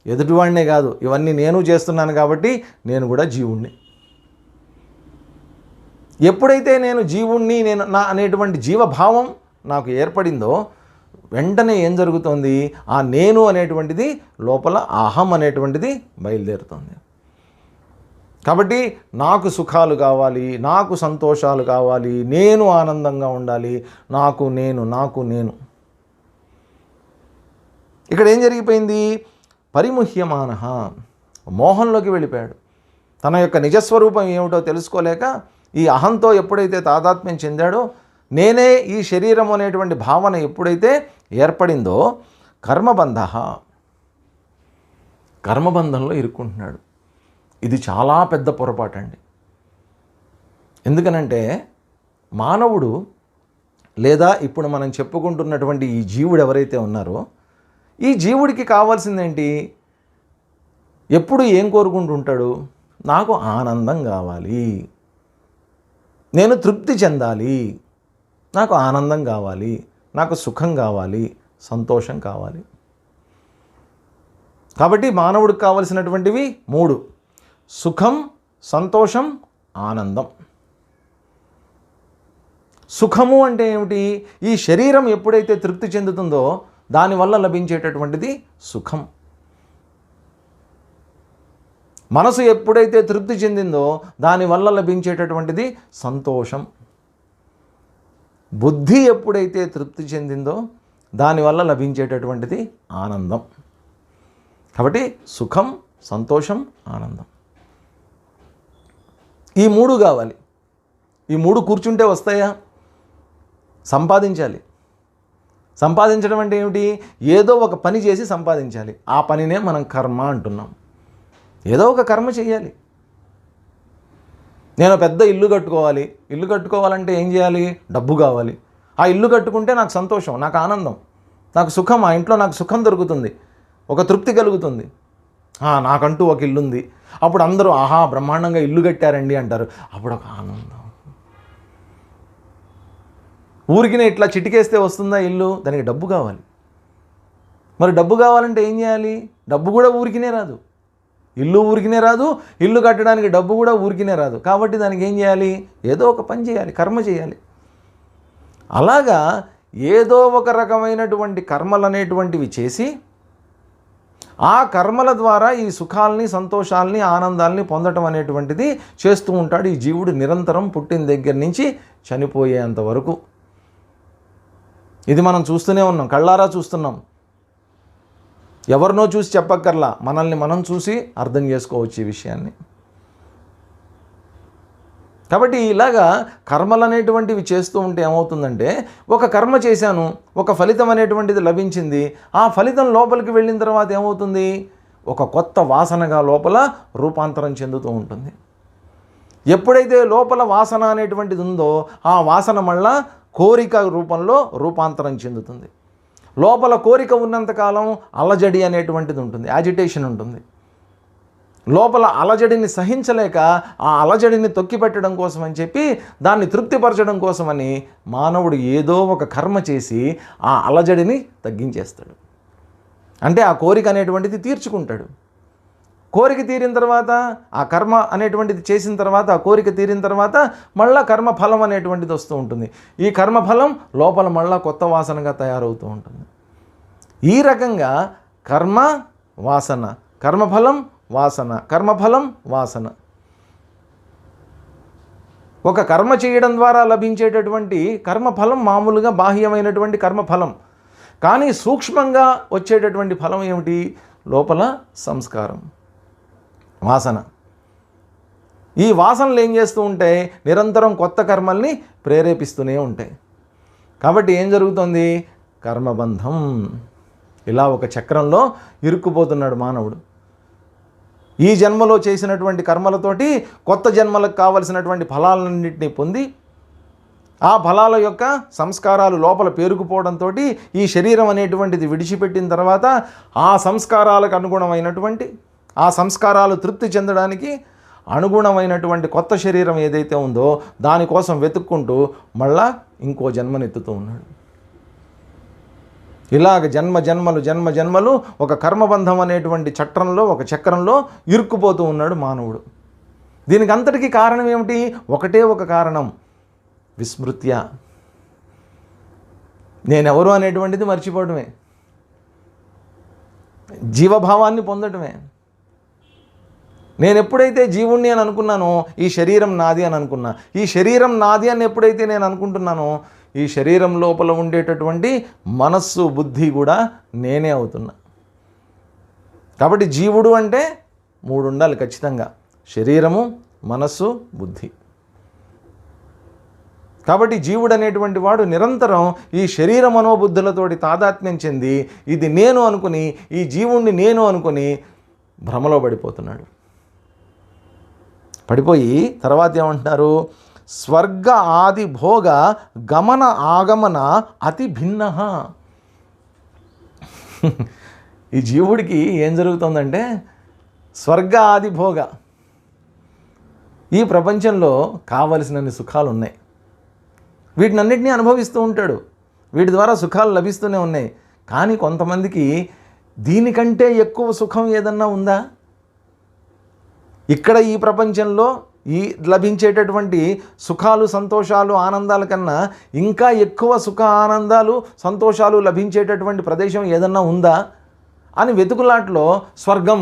ఎదుటివాడినే కాదు, ఇవన్నీ నేను చేస్తున్నాను కాబట్టి నేను కూడా జీవుణ్ణి. ఎప్పుడైతే నేను జీవుణ్ణి, నేను నా అనేటువంటి జీవభావం నాకు ఏర్పడిందో వెంటనే ఏం జరుగుతుంది, ఆ నేను అనేటువంటిది లోపల అహం అనేటువంటిది బయలుదేరుతుంది. కాబట్టి నాకు సుఖాలు కావాలి, నాకు సంతోషాలు కావాలి, నేను ఆనందంగా ఉండాలి, నాకు నేను. ఇక్కడ ఏం జరిగిపోయింది, పరిముహ్యమానః, మోహంలోకి వెళ్ళిపోయాడు. తన యొక్క నిజస్వరూపం ఏమిటో తెలుసుకోలేక ఈ అహంతో ఎప్పుడైతే తాదాత్మ్యం చెందాడో, నేనే ఈ శరీరం అనేటువంటి భావన ఎప్పుడైతే ఏర్పడిందో కర్మబంధంలో ఇరుక్కుంటున్నాడు. ఇది చాలా పెద్ద పొరపాటు అండి. ఎందుకనంటే మానవుడు లేదా ఇప్పుడు మనం చెప్పుకుంటున్నటువంటి ఈ జీవుడు ఎవరైతే ఉన్నారో, ఈ జీవుడికి కావాల్సిందేంటి, ఎప్పుడు ఏం కోరుకుంటూ ఉంటాడు, నాకు ఆనందం కావాలి, నేను తృప్తి చెందాలి, నాకు ఆనందం కావాలి, నాకు సుఖం కావాలి, సంతోషం కావాలి. కాబట్టి మానవుడికి కావలసినటువంటివి 3: సుఖం, సంతోషం, ఆనందం. సుఖము అంటే ఏమిటి, ఈ శరీరం ఎప్పుడైతే తృప్తి చెందుతుందో దానివల్ల లభించేటటువంటిది సుఖం. మనసు ఎప్పుడైతే తృప్తి చెందిందో దానివల్ల లభించేటటువంటిది సంతోషం. బుద్ధి ఎప్పుడైతే తృప్తి చెందిందో దానివల్ల లభించేటటువంటిది ఆనందం. కాబట్టి సుఖం, సంతోషం, ఆనందం, ఈ 3 కావాలి. ఈ 3 కూర్చుంటే వస్తాయా? సంపాదించాలి. సంపాదించడం అంటే ఏమిటి, ఏదో ఒక పని చేసి సంపాదించాలి. ఆ పనినే మనం కర్మ అంటున్నాం. ఏదో ఒక కర్మ చేయాలి. నేను పెద్ద ఇల్లు కట్టుకోవాలి, ఇల్లు కట్టుకోవాలంటే ఏం చేయాలి, డబ్బు కావాలి. ఆ ఇల్లు కట్టుకుంటే నాకు సంతోషం, నాకు ఆనందం, నాకు సుఖం, ఆ ఇంట్లో నాకు సుఖం దొరుకుతుంది, ఒక తృప్తి కలుగుతుంది. నాకంటూ ఒక ఇల్లు ఉంది, అప్పుడు అందరూ ఆహా బ్రహ్మాండంగా ఇల్లు కట్టారండి అంటారు, అప్పుడు ఒక ఆనందం. ఊరికినే ఇట్లా చిటికేస్తే వస్తుందా ఇల్లు, దానికి డబ్బు కావాలి. మరి డబ్బు కావాలంటే ఏం చేయాలి, డబ్బు కూడా ఊరికినే రాదు, ఇల్లు ఊరికినే రాదు, ఇల్లు కట్టడానికి డబ్బు కూడా ఊరికినే రాదు. కాబట్టి దానికి ఏం చేయాలి, ఏదో ఒక పని చేయాలి, కర్మ చేయాలి. అలాగా ఏదో ఒక రకమైనటువంటి కర్మలు అనేటువంటివి చేసి ఆ కర్మల ద్వారా ఈ సుఖాలని, సంతోషాలని, ఆనందాలని పొందటం అనేటువంటిది చేస్తూ ఉంటాడు ఈ జీవుడు నిరంతరం, పుట్టిన దగ్గర నుంచి చనిపోయేంత వరకు. ఇది మనం చూస్తూనే ఉన్నాం, కళ్ళారా చూస్తున్నాం. ఎవరినో చూసి చెప్పక్కర్లా, మనల్ని మనం చూసి అర్థం చేసుకోవచ్చు ఈ విషయాన్ని. కాబట్టి ఇలాగా కర్మలు అనేటువంటివి చేస్తూ ఉంటే ఏమవుతుందంటే, ఒక కర్మ చేశాను, ఒక ఫలితం అనేటువంటిది లభించింది, ఆ ఫలితం లోపలికి వెళ్ళిన తర్వాత ఏమవుతుంది, ఒక కొత్త వాసనగా లోపల రూపాంతరం చెందుతూ ఉంటుంది. ఎప్పుడైతే లోపల వాసన అనేటువంటిది ఉందో ఆ వాసన మళ్ళా కోరిక రూపంలో రూపాంతరం చెందుతుంది. లోపల కోరిక ఉన్నంతకాలం అలజడి అనేటువంటిది ఉంటుంది, యాజిటేషన్ ఉంటుంది. లోపల అలజడిని సహించలేక ఆ అలజడిని తొక్కిపెట్టడం కోసం అని చెప్పి, దాన్ని తృప్తిపరచడం కోసమని మానవుడు ఏదో ఒక కర్మ చేసి ఆ అలజడిని తగ్గించేస్తాడు. అంటే ఆ కోరిక అనేటువంటిది తీర్చుకుంటాడు. కోరిక తీరిన తర్వాత, ఆ కర్మ అనేటువంటిది చేసిన తర్వాత, ఆ కోరిక తీరిన తర్వాత మళ్ళా కర్మఫలం అనేటువంటిది వస్తూ ఉంటుంది. ఈ కర్మఫలం లోపల మళ్ళా కొత్త వాసనగా తయారవుతూ ఉంటుంది. ఈ రకంగా కర్మ వాసన, కర్మఫలం వాసన, కర్మఫలం వాసన. ఒక కర్మ చేయడం ద్వారా లభించేటటువంటి కర్మఫలం మామూలుగా బాహ్యమైనటువంటి కర్మఫలం. కానీ సూక్ష్మంగా వచ్చేటటువంటి ఫలం ఏమిటి? లోపల సంస్కారం, వాసన. ఈ వాసనలు ఏం చేస్తూ ఉంటాయి? నిరంతరం కొత్త కర్మల్ని ప్రేరేపిస్తూనే ఉంటాయి. కాబట్టి ఏం జరుగుతుంది? కర్మబంధం. ఇలా ఒక చక్రంలో ఇరుక్కుపోతున్నాడు మానవుడు. ఈ జన్మలో చేసినటువంటి కర్మలతోటి కొత్త జన్మలకు కావలసినటువంటి ఫలాలన్నింటినీ పొంది ఆ ఫలాల యొక్క సంస్కారాలు లోపల పేరుకుపోవడంతో ఈ శరీరం అనేటువంటిది విడిచిపెట్టిన తర్వాత ఆ సంస్కారాలకు అనుగుణమైనటువంటి, ఆ సంస్కారాలు తృప్తి చెందడానికి అనుగుణమైనటువంటి కొత్త శరీరం ఏదైతే ఉందో దానికోసం వెతుక్కుంటూ మళ్ళా ఇంకో జన్మనెత్తుతూ ఉన్నాడు. ఇలాగ జన్మలు ఒక కర్మబంధం అనేటువంటి ఒక చక్రంలో ఇరుక్కుపోతూ ఉన్నాడు మానవుడు. దీనికి అంతటికీ కారణం ఏమిటి? ఒకటే ఒక కారణం, విస్మృత్య. నేనెవరు అనేటువంటిది మర్చిపోవడమే, జీవభావాన్ని పొందటమే. నేను ఎప్పుడైతే జీవుణ్ణి అని అనుకున్నానో ఈ శరీరం నాది అని అనుకున్నా. ఈ శరీరం నాది అని ఎప్పుడైతే నేను అనుకుంటున్నానో ఈ శరీరం లోపల ఉండేటటువంటి మనస్సు, బుద్ధి కూడా నేనే అవుతున్నా. కాబట్టి జీవుడు అంటే 3 ఉండాలి ఖచ్చితంగా: శరీరము, మనస్సు, బుద్ధి. కాబట్టి జీవుడు అనేటువంటి వాడు నిరంతరం ఈ శరీర మనోబుద్ధులతోటి తాదాత్మ్యం చెంది ఇది నేను అనుకుని, ఈ జీవుణ్ణి నేను అనుకుని భ్రమలో పడిపోతున్నాడు. పడిపోయి తర్వాత ఏమంటున్నారు? స్వర్గ ఆది భోగ గమన ఆగమన అతి భిన్న. ఈ జీవుడికి ఏం జరుగుతుందంటే స్వర్గ ఆది భోగ, ఈ ప్రపంచంలో కావలసినన్ని సుఖాలు ఉన్నాయి, వీటినన్నిటినీ అనుభవిస్తూ ఉంటాడు, వీటి ద్వారా సుఖాలు లభిస్తూనే ఉన్నాయి. కానీ కొంతమందికి దీనికంటే ఎక్కువ సుఖం ఏదన్నా ఉందా? ఇక్కడ ఈ ప్రపంచంలో ఈ లభించేటటువంటి సుఖాలు, సంతోషాలు, ఆనందాల కన్నా ఇంకా ఎక్కువ సుఖ, ఆనందాలు, సంతోషాలు లభించేటటువంటి ప్రదేశం ఏదన్నా ఉందా అని వెతుకులాట్లో స్వర్గం,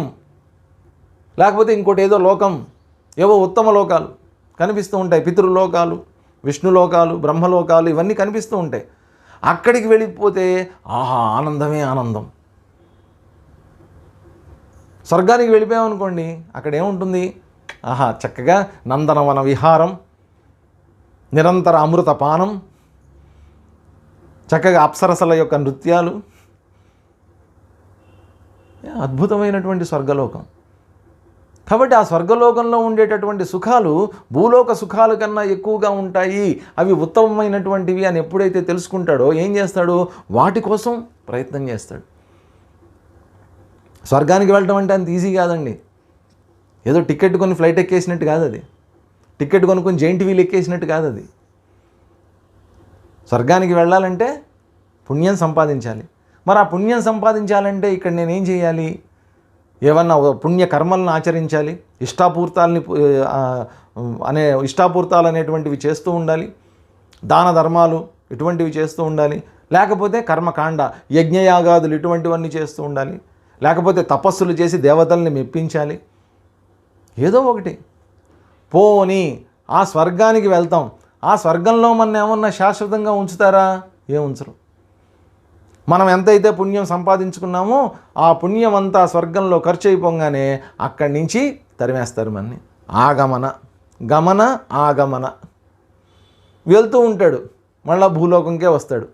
లేకపోతే ఇంకోటి ఏదో లోకం, ఏవో ఉత్తమ లోకాలు కనిపిస్తూ ఉంటాయి. పితృలోకాలు, విష్ణులోకాలు, బ్రహ్మలోకాలు ఇవన్నీ కనిపిస్తూ ఉంటాయి. అక్కడికి వెళ్ళిపోతే ఆహా, ఆనందమే ఆనందం. స్వర్గానికి వెళ్ళిపోయామనుకోండి, అక్కడ ఏముంటుంది? ఆహా, చక్కగా నందనవన విహారం, నిరంతర అమృత పానం, చక్కగా అప్సరసల యొక్క నృత్యాలు, అద్భుతమైనటువంటి స్వర్గలోకం. కాబట్టి ఆ స్వర్గలోకంలో ఉండేటటువంటి సుఖాలు భూలోక సుఖాల కన్నా ఎక్కువగా ఉంటాయి, అవి ఉత్తమమైనటువంటివి అని ఎప్పుడైతే తెలుసుకుంటాడో ఏం చేస్తాడు? వాటి కోసం ప్రయత్నం చేస్తాడు. స్వర్గానికి వెళ్ళటం అంటే అంత ఈజీ కాదండి. ఏదో టికెట్ కొని ఫ్లైట్ ఎక్కేసినట్టు కాదు అది, టికెట్ కొనుక్కొని జైంట్ వీల్ ఎక్కేసినట్టు కాదు అది. స్వర్గానికి వెళ్ళాలంటే పుణ్యం సంపాదించాలి. మరి ఆ పుణ్యం సంపాదించాలంటే ఇక్కడ నేనేం చేయాలి? ఏమన్నా పుణ్య కర్మలను ఆచరించాలి, ఇష్టాపూర్తాలు అనేటువంటివి చేస్తూ ఉండాలి, దాన ధర్మాలు ఇటువంటివి చేస్తూ ఉండాలి, లేకపోతే కర్మకాండ, యజ్ఞయాగాదులు ఇటువంటివన్నీ చేస్తూ ఉండాలి, లేకపోతే తపస్సులు చేసి దేవతల్ని మెప్పించాలి. ఏదో ఒకటి. పోని ఆ స్వర్గానికి వెళ్తాం, ఆ స్వర్గంలో మన ఏమన్నా శాశ్వతంగా ఉంచుతారా? ఏం ఉంచరు. మనం ఎంతైతే పుణ్యం సంపాదించుకున్నామో ఆ పుణ్యం అంతా స్వర్గంలో ఖర్చు అయిపోగానే అక్కడి నుంచి తరిమేస్తారు మనని. గమన ఆగమన వెళ్తూ ఉంటాడు, మళ్ళీ భూలోకంకే వస్తాడు.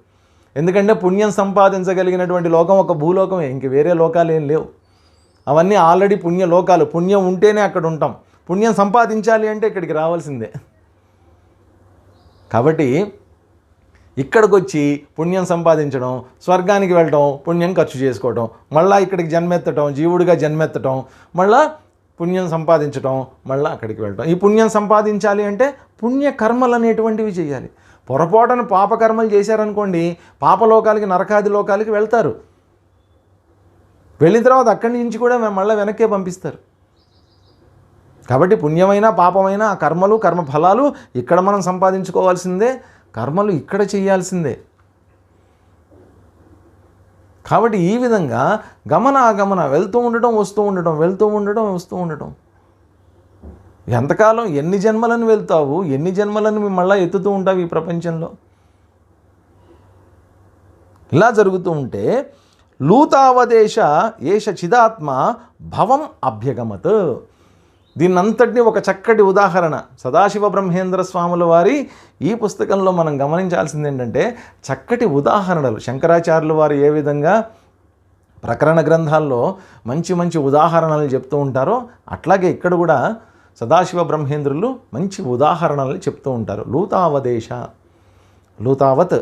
ఎందుకంటే పుణ్యం సంపాదించగలిగినటువంటి లోకం ఒక భూలోకమే, ఇంక వేరే లోకాలు ఏం లేవు. అవన్నీ ఆల్రెడీ పుణ్యలోకాలు. పుణ్యం ఉంటేనే అక్కడ ఉంటాం, పుణ్యం సంపాదించాలి అంటే ఇక్కడికి రావాల్సిందే. కాబట్టి ఇక్కడికి వచ్చి పుణ్యం సంపాదించడం, స్వర్గానికి వెళ్ళటం, పుణ్యం ఖర్చు చేసుకోవటం, మళ్ళీ ఇక్కడికి జన్మెత్తటం, జీవుడిగా జన్మెత్తటం, మళ్ళీ పుణ్యం సంపాదించటం, మళ్ళీ అక్కడికి వెళ్ళటం. ఈ పుణ్యం సంపాదించాలి అంటే పుణ్యకర్మలు అనేటువంటివి చేయాలి. పొరపాటున పాపకర్మలు చేశారనుకోండి, పాపలోకాలకి, నరకాది లోకాలకి వెళ్తారు. వెళ్ళిన తర్వాత అక్కడి నుంచి కూడా మళ్ళీ వెనక్కే పంపిస్తారు. కాబట్టి పుణ్యమైన పాపమైన ఆ కర్మలు, కర్మఫలాలు ఇక్కడ మనం సంపాదించుకోవాల్సిందే, కర్మలు ఇక్కడ చేయాల్సిందే. కాబట్టి ఈ విధంగా గమన ఆగమన, వెళ్తూ ఉండటం, వస్తూ ఉండటం, వెళ్తూ ఉండటం, వస్తూ ఉండటం. ఎంతకాలం ఎన్ని జన్మలను వెళ్తావు, ఎన్ని జన్మలను మళ్ళీ ఎత్తుతూ ఉంటావు ఈ ప్రపంచంలో? ఇలా జరుగుతూ ఉంటే లూతావదేశ ఏష చిదాత్మ భవం అభ్యగమత్. దీన్నంతటినీ ఒక చక్కటి ఉదాహరణ సదాశివ బ్రహ్మేంద్ర స్వాముల వారి ఈ పుస్తకంలో మనం గమనించాల్సింది ఏంటంటే, చక్కటి ఉదాహరణలు. శంకరాచార్యుల వారు ఏ విధంగా ప్రకరణ గ్రంథాల్లో మంచి మంచి ఉదాహరణలు చెప్తూ ఉంటారో, అట్లాగే ఇక్కడ కూడా సదాశివ బ్రహ్మేంద్రులు మంచి ఉదాహరణలు చెప్తూ ఉంటారు. లూతావదేశ, లూతావత్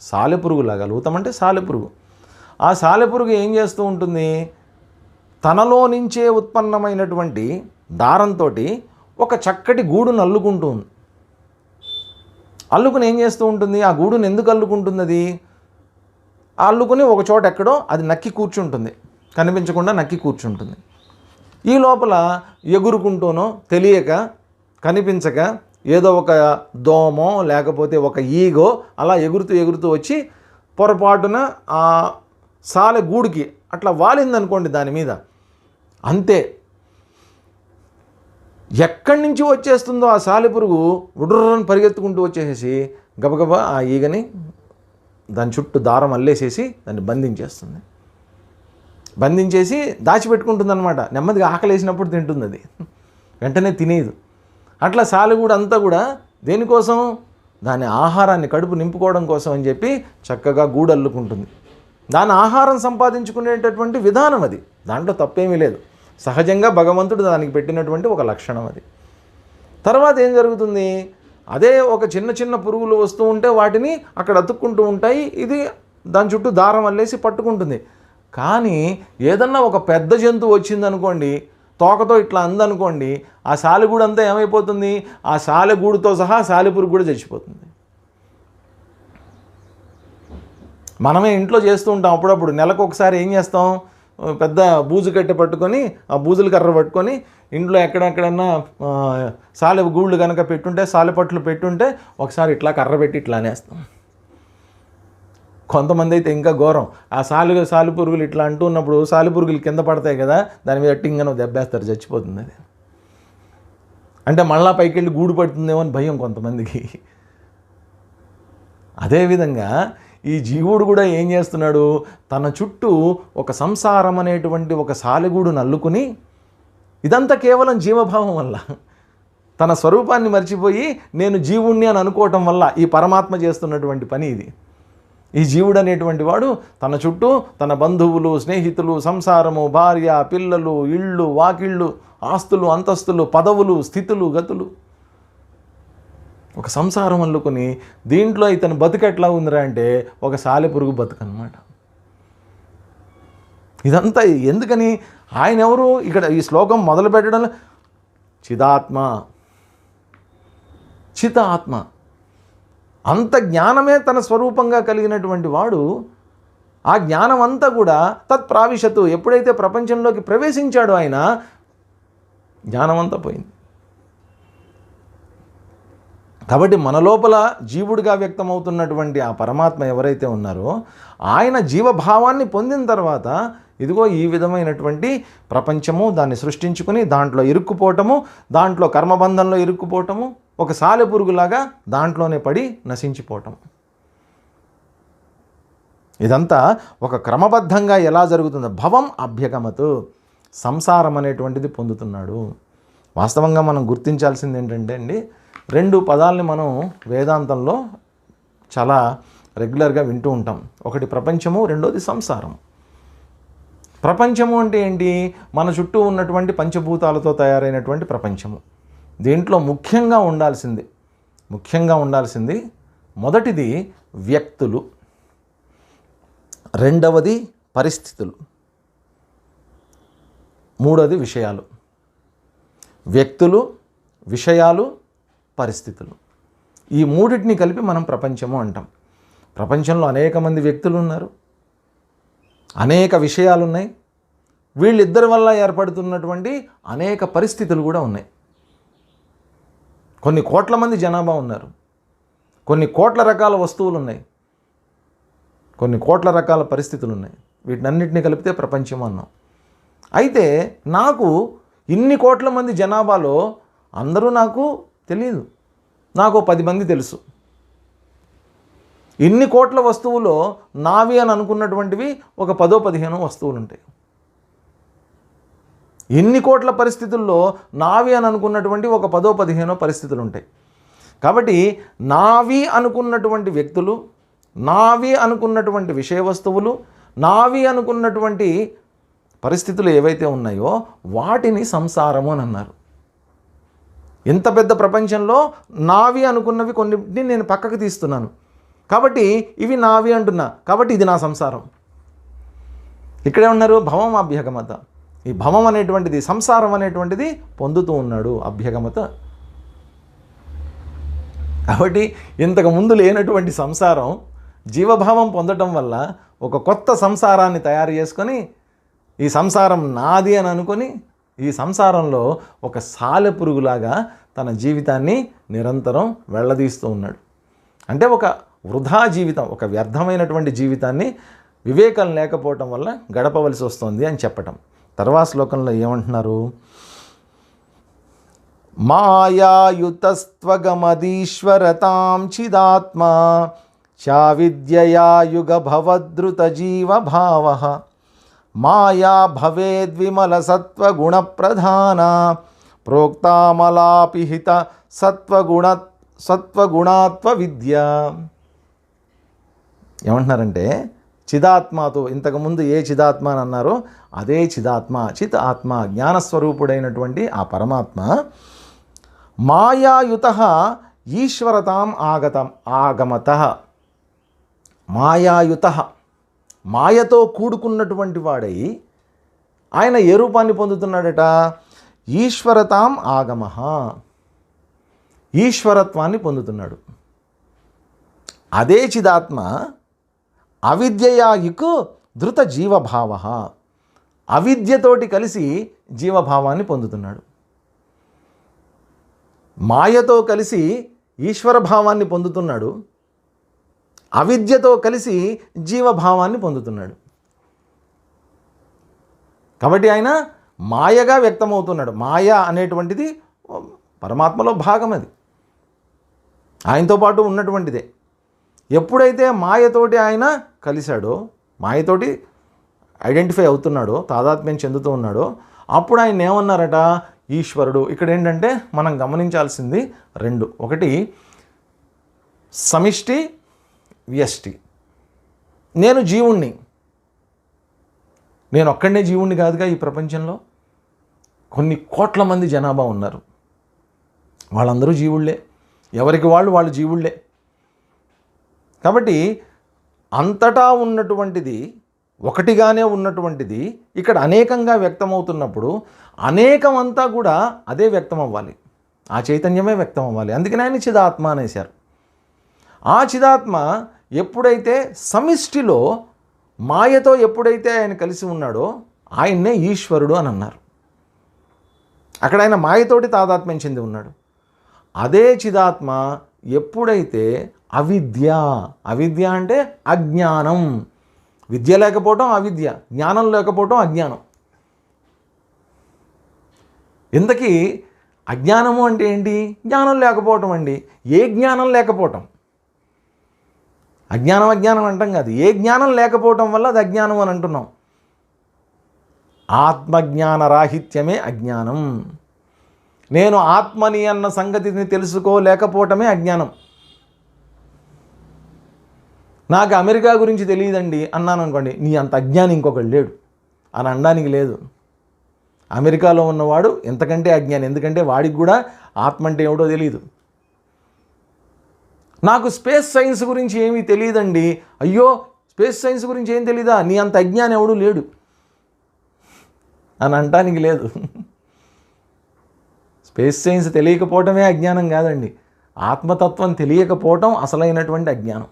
సాలెపురుగులాగా, లూతం అంటే సాలెపురుగు. ఆ సాలెపురుగు ఏం చేస్తూ ఉంటుంది, తనలో నుంచే ఉత్పన్నమైనటువంటి దారంతో ఒక చక్కటి గూడును అల్లుకుంటుంది. అల్లుకుని ఏం చేస్తూ ఉంటుంది, ఆ గూడును ఎందుకు అల్లుకుంటుంది? అది అల్లుకుని ఒక చోట ఎక్కడో అది నక్కి కూర్చుంటుంది, కనిపించకుండా నక్కి కూర్చుంటుంది. ఈ లోపల ఎగురుకుంటూనో తెలియక కనిపించక ఏదో ఒక దోమో లేకపోతే ఒక ఈగో అలా ఎగురుతూ ఎగురుతూ వచ్చి పొరపాటున ఆ సాలె గూడికి అట్లా వాలిందనుకోండి దాని మీద, అంతే. ఎక్కడి నుంచి వచ్చేస్తుందో ఆ సాలెపురుగు ఉడుర్రని పరిగెత్తుకుంటూ వచ్చేసేసి గబగబా ఆ ఈగని దాని చుట్టూ దారం అల్లేసేసి దాన్ని బంధించేస్తుంది. బంధించేసి దాచిపెట్టుకుంటుంది అనమాట. నెమ్మదిగా ఆకలేసినప్పుడు తింటుంది, అది వెంటనే తినేది. అట్లా సాలెగూడు అంతా కూడా దేనికోసం, దాని ఆహారాన్ని కడుపు నింపుకోవడం కోసం అని చెప్పి చక్కగా గూడు అల్లుకుంటుంది. దాని ఆహారం సంపాదించుకునేటటువంటి విధానం అది, దాంట్లో తప్పేమీ లేదు. సహజంగా భగవంతుడు దానికి పెట్టినటువంటి ఒక లక్షణం అది. తర్వాత ఏం జరుగుతుంది, అదే ఒక చిన్న చిన్న పురుగులు వస్తూ ఉంటే వాటిని అక్కడ అతుక్కుంటూ ఉంటాయి, ఇది దాని చుట్టూ దారం అల్లేసి పట్టుకుంటుంది. కానీ ఏదన్నా ఒక పెద్ద జంతువు వచ్చిందనుకోండి, తోకతో ఇట్లా అందనుకోండి, ఆ సాలెగూడు అంతా ఏమైపోతుంది, ఆ సాలెగూడుతో సహా సాలెపురుగు కూడా చచ్చిపోతుంది. మనమే ఇంట్లో చేస్తూ ఉంటాం అప్పుడప్పుడు. నెలకు ఒకసారి ఏం చేస్తాం, పెద్ద బూజు కట్టె పట్టుకొని ఆ బూజుల కర్ర పట్టుకొని ఇంట్లో ఎక్కడెక్కడన్నా సాలె గూళ్ళు కనుక పెట్టుంటే, సాలెపట్లు పెట్టుంటే ఒకసారి ఇట్లా కర్ర పెట్టి ఇట్లా అనేస్తాం. కొంతమంది అయితే ఇంకా ఘోరం, ఆ సాలెపురుగులు ఇట్లా అంటూ ఉన్నప్పుడు సాలెపురుగులు కింద పడతాయి కదా, దాని మీద టింగను దెబ్బేస్తారు, చచ్చిపోతుంది అది. అంటే మళ్ళా పైకి వెళ్ళి గూడు పడుతుందేమో అని భయం కొంతమందికి. అదేవిధంగా ఈ జీవుడు కూడా ఏం చేస్తున్నాడు, తన చుట్టూ ఒక సంసారం అనేటువంటి ఒక సాలెగూడును అల్లుకుని, ఇదంతా కేవలం జీవభావం వల్ల, తన స్వరూపాన్ని మర్చిపోయి నేను జీవుణ్ణి అని అనుకోవటం వల్ల ఈ పరమాత్మ చేస్తున్నటువంటి పని ఇది. ఈ జీవుడు అనేటువంటి వాడు తన చుట్టూ తన బంధువులు, స్నేహితులు, సంసారము, భార్య, పిల్లలు, ఇళ్ళు, వాకిళ్ళు, ఆస్తులు, అంతస్తులు, పదవులు, స్థితులు, గతులు, ఒక సంసారం అల్లుకొని దీంట్లో ఇతను బతుకు ఎట్లా ఉందిరా అంటే ఒక సాలెపురుగు బతుకు అన్నమాట. ఇదంతా ఎందుకని, ఆయన ఎవరు, ఇక్కడ ఈ శ్లోకం మొదలు పెట్టడం చిదాత్మ, చిత ఆత్మ, అంత జ్ఞానమే తన స్వరూపంగా కలిగినటువంటి వాడు. ఆ జ్ఞానం అంతా కూడా తత్ప్రావిశతు, ఎప్పుడైతే ప్రపంచంలోకి ప్రవేశించాడో ఆయన, జ్ఞానం అంతా పోయింది. కాబట్టి మన లోపల జీవుడిగా వ్యక్తమవుతున్నటువంటి ఆ పరమాత్మ ఎవరైతే ఉన్నారో ఆయన జీవభావాన్ని పొందిన తర్వాత ఇదిగో ఈ విధమైనటువంటి ప్రపంచము దాన్ని సృష్టించుకుని దాంట్లో ఇరుక్కుపోవటము, దాంట్లో కర్మబంధంలో ఇరుక్కుపోవటము, ఒక సాలెపురుగులాగా దాంట్లోనే పడి నశించిపోవటం. ఇదంతా ఒక క్రమబద్ధంగా ఎలా జరుగుతుందో, భవం అభ్యగమతు, సంసారం అనేటువంటిది పొందుతున్నాడు. వాస్తవంగా మనం గుర్తించాల్సింది ఏంటంటే అండి, రెండు పదాలని మనం వేదాంతంలో చాలా రెగ్యులర్గా వింటూ ఉంటాం. ఒకటి ప్రపంచము, రెండోది సంసారం. ప్రపంచము అంటే ఏంటి, మన చుట్టూ ఉన్నటువంటి పంచభూతాలతో తయారైనటువంటి ప్రపంచము. దీంట్లో ముఖ్యంగా ఉండాల్సింది మొదటిది వ్యక్తులు, రెండవది పరిస్థితులు, మూడవది విషయాలు. వ్యక్తులు, విషయాలు, పరిస్థితులు, ఈ మూడింటిని కలిపి మనం ప్రపంచము అంటాం. ప్రపంచంలో అనేక మంది వ్యక్తులు ఉన్నారు, అనేక విషయాలు ఉన్నాయి, వీళ్ళిద్దరి వల్ల ఏర్పడుతున్నటువంటి అనేక పరిస్థితులు కూడా ఉన్నాయి. కొన్ని కోట్ల మంది జనాభా ఉన్నారు, కొన్ని కోట్ల రకాల వస్తువులు ఉన్నాయి, కొన్ని కోట్ల రకాల పరిస్థితులు ఉన్నాయి. వీటినన్నింటినీ కలిపితే ప్రపంచం అన్నాం. అయితే నాకు ఇన్ని కోట్ల మంది జనాభాలో అందరూ నాకు తెలియదు, నాకు 10 మంది తెలుసు. ఇన్ని కోట్ల వస్తువులో నావి అని అనుకున్నటువంటివి ఒక 10-15 వస్తువులు ఉంటాయి. ఇన్ని కోట్ల పరిస్థితుల్లో నావి అని అనుకున్నటువంటి ఒక 10-15 పరిస్థితులు ఉంటాయి. కాబట్టి నావి అనుకున్నటువంటి వ్యక్తులు, నావి అనుకున్నటువంటి విషయ వస్తువులు, నావి అనుకున్నటువంటి పరిస్థితులు ఏవైతే ఉన్నాయో వాటిని సంసారము అని అన్నారు. ఇంత పెద్ద ప్రపంచంలో నావి అనుకున్నవి కొన్నిటిని నేను పక్కకు తీస్తున్నాను, కాబట్టి ఇవి నావి అంటున్నా, కాబట్టి ఇది నా సంసారం. ఇక్కడే ఉన్నారు భవం అభ్యగమత. ఈ భవం అనేటువంటిది, సంసారం అనేటువంటిది పొందుతూ ఉన్నాడు అభ్యగమత. కాబట్టి ఇంతకు ముందు లేనటువంటి సంసారం జీవభావం పొందటం వల్ల ఒక కొత్త సంసారాన్ని తయారు చేసుకొని ఈ సంసారం నాది అని అనుకొని ఈ సంసారంలో ఒక సాలెపురుగులాగా తన జీవితాన్ని నిరంతరం వెళ్ళదీస్తూ ఉన్నాడు. అంటే ఒక వృధా జీవితం, ఒక వ్యర్థమైనటువంటి జీవితాన్ని వివేకం లేకపోవటం వల్ల గడపవలసి వస్తుంది అని చెప్పటం. తర్వాత శ్లోకంలో ఏమంటున్నారు? మాయాయుతస్త్వగమదీశ్వరతాం చిదాత్మా చావిద్యయా యుగభవద్రుత జీవభావః మాయా భవేద్విమల సత్వగుణప్రధాన ప్రోక్తామలాపిహిత సత్వగుణాత్వ విద్య. ఏమంటున్నారంటే చిదాత్మతో, ఇంతకుముందు ఏ చిదాత్మ అని అన్నారో అదే చిదాత్మ, చిత్ ఆత్మ, జ్ఞానస్వరూపుడైనటువంటి ఆ పరమాత్మ మాయాయుత ఈశ్వరతాం ఆగమత. మాయాయుత, మాయతో కూడుకున్నటువంటి వాడై ఆయన ఏ రూపాన్ని పొందుతున్నాడట? ఈశ్వరతాం ఆగమ, ఈశ్వరత్వాన్ని పొందుతున్నాడు. అదే చిదాత్మ అవిద్యయాయుకు ధృత జీవభావ, అవిద్యతోటి కలిసి జీవభావాన్ని పొందుతున్నాడు. మాయతో కలిసి ఈశ్వరభావాన్ని పొందుతున్నాడు, అవిద్యతో కలిసి జీవభావాన్ని పొందుతున్నాడు. కాబట్టి ఆయన మాయగా వ్యక్తమవుతున్నాడు. మాయ అనేటువంటిది పరమాత్మలో భాగం, అది ఆయనతో పాటు ఉన్నటువంటిదే. ఎప్పుడైతే మాయతోటి ఆయన కలిశాడో, మాయతోటి ఐడెంటిఫై అవుతున్నాడో, తాదాత్మ్యం చెందుతూ ఉన్నాడో, అప్పుడు ఆయన ఏమన్నారట? ఈశ్వరుడు. ఇక్కడ ఏంటంటే మనం గమనించాల్సింది రెండు. ఒకటి సమిష్టి, వ్యష్టి. నేను జీవుణ్ణి, నేను ఒక్కడనే జీవుణ్ణి కాదుగా. ఈ ప్రపంచంలో కొన్ని కోట్ల మంది జనాభా ఉన్నారు, వాళ్ళందరూ జీవుళ్ళే, ఎవరికి వాళ్ళు జీవుళ్ళే. కాబట్టి అంతటా ఉన్నటువంటిది ఒకటిగానే ఉన్నటువంటిది ఇక్కడ అనేకంగా వ్యక్తమవుతున్నప్పుడు అనేకం అంతా కూడా అదే వ్యక్తం అవ్వాలి, ఆ చైతన్యమే వ్యక్తం అవ్వాలి. అందుకని ఆయన చిదాత్మ అనేశారు. ఆ చిదాత్మ ఎప్పుడైతే సమిష్టిలో మాయతో ఎప్పుడైతే ఆయన కలిసి ఉన్నాడో ఆయన్నే ఈశ్వరుడు అని అన్నారు. అక్కడ ఆయన మాయతోటి తాదాత్మ్యం చెంది ఉన్నాడు. అదే చిదాత్మ ఎప్పుడైతే అవిద్య, అవిద్య అంటే అజ్ఞానం, విద్య లేకపోవటం అవిద్య, జ్ఞానం లేకపోవటం అజ్ఞానం. ఇంతకీ అజ్ఞానము అంటే ఏంటి? జ్ఞానం లేకపోవటం అండి. ఏ జ్ఞానం లేకపోవటం? అజ్ఞానం అంటాం కాదు, ఏ జ్ఞానం లేకపోవటం వల్ల అది అజ్ఞానం అని అంటున్నాం. ఆత్మజ్ఞాన రాహిత్యమే అజ్ఞానం. నేను ఆత్మని అన్న సంగతిని తెలుసుకోలేకపోవటమే అజ్ఞానం. నాకు అమెరికా గురించి తెలియదండి అన్నాను అనుకోండి, నీ అంత అజ్ఞాని ఇంకొకడు లేడు అని అనడానికి లేదు. అమెరికాలో ఉన్నవాడు ఎంతకంటే అజ్ఞాని, ఎందుకంటే వాడికి కూడా ఆత్మ అంటే ఏమిటో తెలియదు. నాకు స్పేస్ సైన్స్ గురించి ఏమీ తెలియదండి, అయ్యో స్పేస్ సైన్స్ గురించి ఏం తెలీదా, నీ అంత అజ్ఞాని ఎవడు లేడు అని అనటానికి లేదు. స్పేస్ సైన్స్ తెలియకపోవటమే అజ్ఞానం కాదండి, ఆత్మతత్వం తెలియకపోవటం అసలైనటువంటి అజ్ఞానం.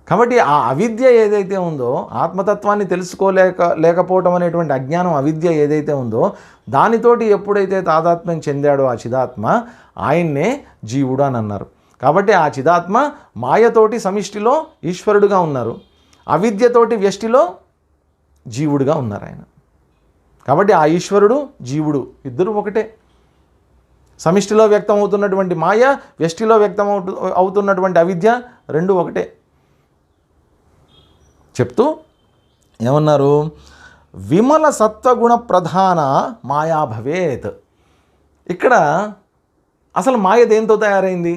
కాబట్టి ఆ అవిద్య ఏదైతే ఉందో, ఆత్మతత్వాన్ని లేకపోవటం అనేటువంటి అజ్ఞానం, అవిద్య ఏదైతే ఉందో దానితోటి ఎప్పుడైతే తాదాత్మ్యం చెందాడో ఆ చిదాత్మ, ఆయన్నే జీవుడు అని అన్నారు. కాబట్టి ఆ చిదాత్మ మాయతోటి సమిష్టిలో ఈశ్వరుడుగా ఉన్నారు, అవిద్యతోటి వ్యష్టిలో జీవుడుగా ఉన్నారు ఆయన. కాబట్టి ఆ ఈశ్వరుడు జీవుడు ఇద్దరు ఒకటే. సమిష్టిలో వ్యక్తం అవుతున్నటువంటి మాయ, వ్యష్టిలో వ్యక్తం అవుతున్నటువంటి అవిద్య రెండు ఒకటే చెప్తూ ఏమన్నారు? విమల సత్వగుణ ప్రధాన మాయా భవేత్. ఇక్కడ అసలు మాయ దేంతో తయారైంది?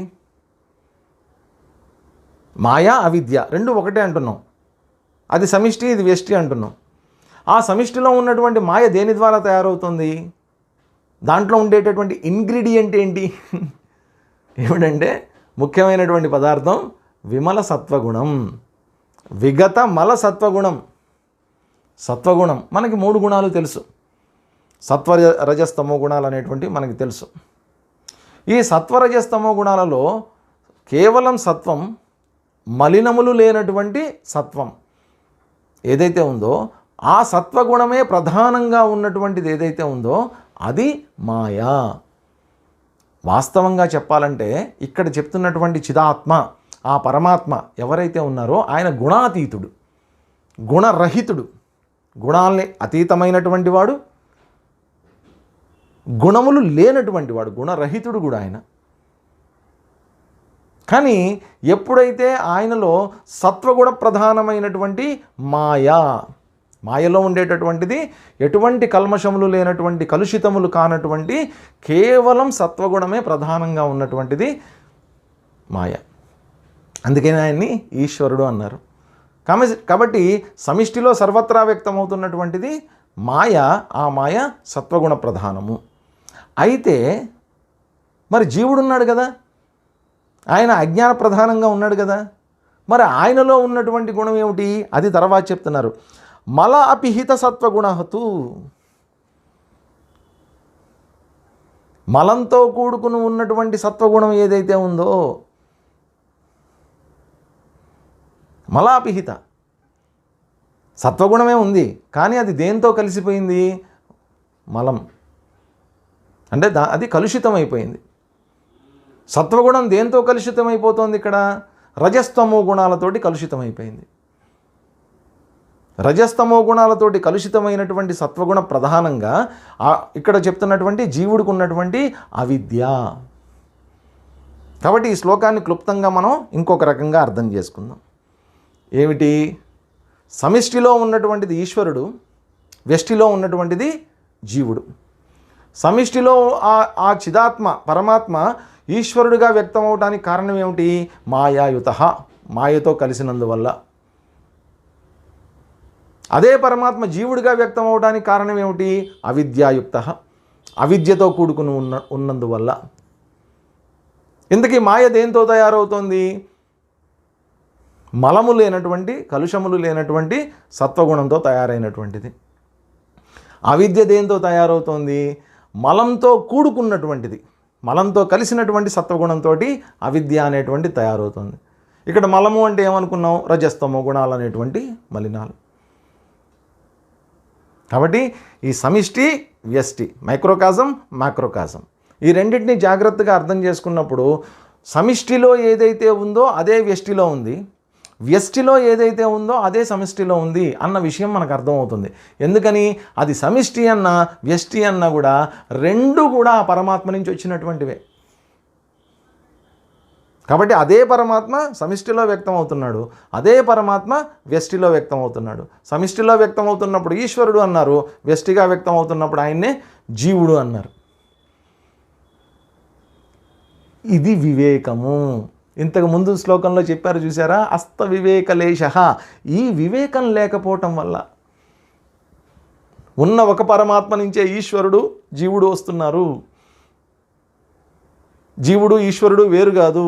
మాయా అవిద్య రెండు ఒకటే అంటున్నాం. అది సమిష్టి, ఇది వ్యష్టి అంటున్నాం. ఆ సమిష్టిలో ఉన్నటువంటి మాయ దేని ద్వారా తయారవుతుంది? దాంట్లో ఉండేటటువంటి ఇంగ్రీడియంట్ ఏంటి? ఏమిటంటే ముఖ్యమైనటువంటి పదార్థం విమల సత్వగుణం, విగత మల సత్వగుణం. సత్వగుణం మనకి 3 గుణాలు తెలుసు. సత్వ రజస్తమో గుణాలు అనేటువంటి మనకి తెలుసు. ఈ సత్వరజస్తమో గుణాలలో కేవలం సత్వం, మలినములు లేనటువంటి సత్వం ఏదైతే ఉందో ఆ సత్వగుణమే ప్రధానంగా ఉన్నటువంటిది ఏదైతే ఉందో అది మాయా. వాస్తవంగా చెప్పాలంటే ఇక్కడ చెప్తున్నటువంటి చిదాత్మ, ఆ పరమాత్మ ఎవరైతే ఉన్నారో ఆయన గుణాతీతుడు, గుణరహితుడు, గుణాల్ని అతీతమైనటువంటి వాడు, గుణములు లేనటువంటి వాడు, గుణరహితుడు కూడా ఆయన. కానీ ఎప్పుడైతే ఆయనలో సత్వగుణ ప్రధానమైనటువంటి మాయలో ఉండేటటువంటిది ఎటువంటి కల్మషములు లేనటువంటి, కలుషితములు కానటువంటి కేవలం సత్వగుణమే ప్రధానంగా ఉన్నటువంటిది మాయ. అందుకని ఆయన్ని ఈశ్వరుడు అన్నారు. కాబట్టి సమిష్టిలో సర్వత్రా వ్యక్తమవుతున్నటువంటిది మాయ. ఆ మాయ సత్వగుణ ప్రధానము. అయితే మరి జీవుడున్నాడు కదా, ఆయన అజ్ఞాన ప్రధానంగా ఉన్నాడు కదా, మరి ఆయనలో ఉన్నటువంటి గుణం ఏమిటి? అది తర్వాత చెప్తున్నారు. మల అపిహిత సత్వగుణహతు. మలంతో కూడుకుని ఉన్నటువంటి సత్వగుణం ఏదైతే ఉందో, మలాపిహిత సత్వగుణమే ఉంది, కానీ అది దేంతో కలిసిపోయింది? మలం. అంటే అది కలుషితమైపోయింది. సత్వగుణం దేంతో కలుషితమైపోతుంది? ఇక్కడ రజస్తమో గుణాలతోటి కలుషితమైపోయింది. రజస్తమో గుణాలతోటి కలుషితమైనటువంటి సత్వగుణ ప్రధానంగా ఇక్కడ చెప్తున్నటువంటి జీవుడికి ఉన్నటువంటి అవిద్య. కాబట్టి ఈ శ్లోకాన్ని క్లుప్తంగా మనం ఇంకొక రకంగా అర్థం చేసుకుందాం. ఏమిటి? సమిష్టిలో ఉన్నటువంటిది ఈశ్వరుడు, వ్యష్టిలో ఉన్నటువంటిది జీవుడు. సమిష్టిలో ఆ చిదాత్మ పరమాత్మ ఈశ్వరుడిగా వ్యక్తం అవడానికి కారణం ఏమిటి? మాయాయుత, మాయతో కలిసినందువల్ల. అదే పరమాత్మ జీవుడిగా వ్యక్తం అవడానికి కారణం ఏమిటి? అవిద్యాయుక్త, అవిద్యతో కూడుకుని ఉన్నందువల్ల. ఇంతకీ మాయ దేంతో తయారవుతోంది? మలము లేనటువంటి, కలుషములు లేనటువంటి సత్వగుణంతో తయారైనటువంటిది. అవిద్య దేంతో తయారవుతోంది? మలంతో కూడుకున్నటువంటిది, మలంతో కలిసినటువంటి సత్వగుణంతో అవిద్య అనేటువంటి తయారవుతుంది. ఇక్కడ మలము అంటే ఏమనుకున్నాం? రజస్తమో గుణాలు అనేటువంటి మలినాలు. కాబట్టి ఈ సమిష్టి వ్యష్టి, మైక్రోకాజం మ్యాక్రోకాజం, ఈ రెండింటిని జాగ్రత్తగా అర్థం చేసుకున్నప్పుడు సమిష్టిలో ఏదైతే ఉందో అదే వ్యష్టిలో ఉంది, వ్యష్టిలో ఏదైతే ఉందో అదే సమిష్టిలో ఉంది అన్న విషయం మనకు అర్థమవుతుంది. ఎందుకని? అది సమిష్టి అన్న వ్యష్టి అన్న కూడా రెండు కూడా ఆ పరమాత్మ నుంచి వచ్చినటువంటివే. కాబట్టి అదే పరమాత్మ సమిష్టిలో వ్యక్తం అవుతున్నాడు, అదే పరమాత్మ వ్యష్టిలో వ్యక్తం అవుతున్నాడు. సమిష్టిలో వ్యక్తం అవుతున్నప్పుడు ఈశ్వరుడు అన్నారు, వ్యష్టిగా వ్యక్తం అవుతున్నప్పుడు ఆయన్నే జీవుడు అన్నారు. ఇది వివేకము. ఇంతకు ముందు శ్లోకంలో చెప్పారు చూసారా, అస్త వివేకలేశ. ఈ వివేకం లేకపోవటం వల్ల ఉన్న ఒక పరమాత్మ నుంచే ఈశ్వరుడు జీవుడు వస్తున్నారు. జీవుడు ఈశ్వరుడు వేరు కాదు,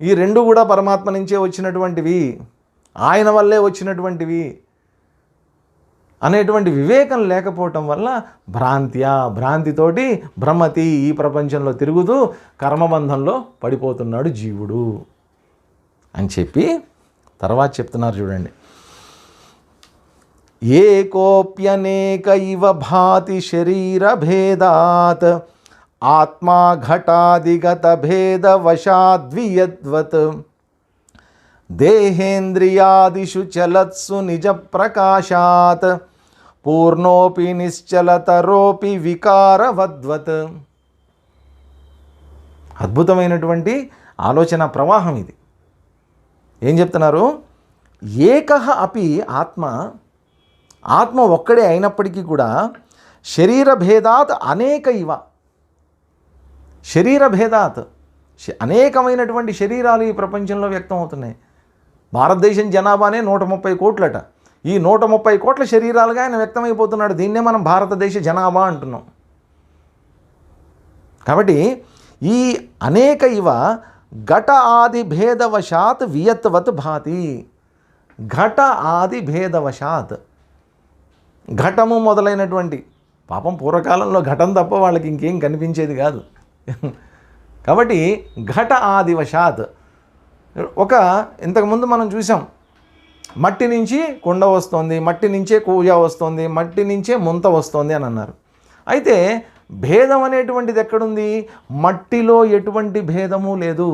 ఈ రెండు కూడా పరమాత్మ నుంచే వచ్చినటువంటివి, ఆయన వల్లే వచ్చినటువంటివి అనేటువంటి వివేకం లేకపోవటం వల్ల భ్రాంతితోటి భ్రమతి ఈ ప్రపంచంలో తిరుగుతూ కర్మబంధంలో పడిపోతున్నాడు జీవుడు అని చెప్పి తర్వాత చెప్తున్నారు చూడండి. ఏకోప్యనేక ఇవ భాతి శరీర భేదాత్ ఆత్మా ఘటాదిగత భేద వశాద్వియద్వత్ దేహేంద్రియాదిషు చలత్సు నిజ ప్రకాశాత్ పూర్ణోపి నిశ్చలతరోపి వికారవద్వత్. అద్భుతమైనటువంటి ఆలోచన ప్రవాహం ఇది. ఏం చెప్తున్నారు? ఏకః అపి ఆత్మ, ఆత్మ ఒక్కడే అయినప్పటికీ కూడా శరీర భేదాత్ అనేక ఇవ, శరీర భేదాత్ అనేకమైనటువంటి శరీరాలు ఈ ప్రపంచంలో వ్యక్తం అవుతున్నాయి. భారతదేశం జనాభానే 130 కోట్లట. ఈ 130 కోట్ల శరీరాలుగా ఆయన వ్యక్తమైపోతున్నాడు. దీన్నే మనం భారతదేశ జనాభా అంటున్నాం. కాబట్టి ఈ అనేక ఇవ ఘట ఆది భేదవశాత్ వియత్వత్ భాతి. ఘట ఆది భేదవశాత్, ఘటము మొదలైనటువంటి, పాపం పూర్వకాలంలో ఘటం తప్ప వాళ్ళకి ఇంకేం కనిపించేది కాదు. కాబట్టి ఘట ఆదివశాత్, ఇంతకుముందు మనం చూసాం, మట్టి నుంచి కుండ వస్తుంది, మట్టి నుంచే కూజ వస్తుంది, మట్టి నుంచే ముంత వస్తుంది అని అన్నారు. అయితే భేదం అనేటువంటిది ఎక్కడుంది? మట్టిలో ఎటువంటి భేదము లేదు.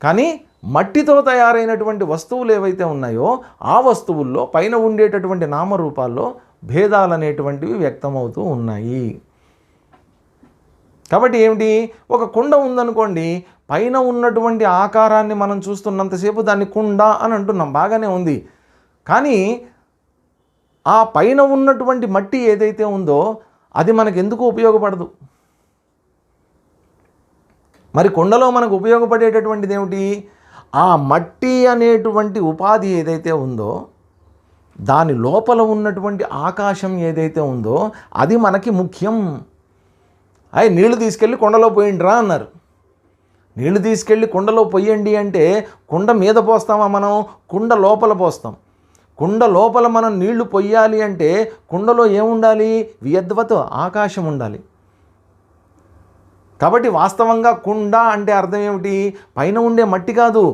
కానీ మట్టితో తయారైనటువంటి వస్తువులు ఏవైతే ఉన్నాయో ఆ వస్తువుల్లో పైన ఉండేటటువంటి నామరూపాల్లో భేదాలు అనేటువంటివి వ్యక్తమవుతూ ఉన్నాయి. కాబట్టి ఏమిటి? ఒక కుండ ఉందనుకోండి, పైన ఉన్నటువంటి ఆకారాన్ని మనం చూస్తున్నంతసేపు దాన్ని కుండ అని అంటున్నాం, బాగానే ఉంది. కానీ ఆ పైన ఉన్నటువంటి మట్టి ఏదైతే ఉందో అది మనకు ఎందుకు ఉపయోగపడదు. మరి కుండలో మనకు ఉపయోగపడేటటువంటిది ఏమిటి? ఆ మట్టి అనేటువంటి ఉపాధి ఏదైతే ఉందో, దాని లోపల ఉన్నటువంటి ఆకాశం ఏదైతే ఉందో అది మనకి ముఖ్యం. నీళ్లు తీసుకెళ్ళి కుండలో పోయిండ్రా అన్నారు. నీళ్లు తీసుకెళ్ళి కుండలో పొయ్యండి అంటే కుండ మీద పోస్తామా మనం? కుండ లోపల పోస్తాం. కుండ లోపల మనం నీళ్లు పొయ్యాలి అంటే కుండలో ఏముండాలి? వియద్వత్ ఆకాశం ఉండాలి. కాబట్టి వాస్తవంగా కుండ అంటే అర్థం ఏమిటి? పైన ఉండే మట్టి కాదు,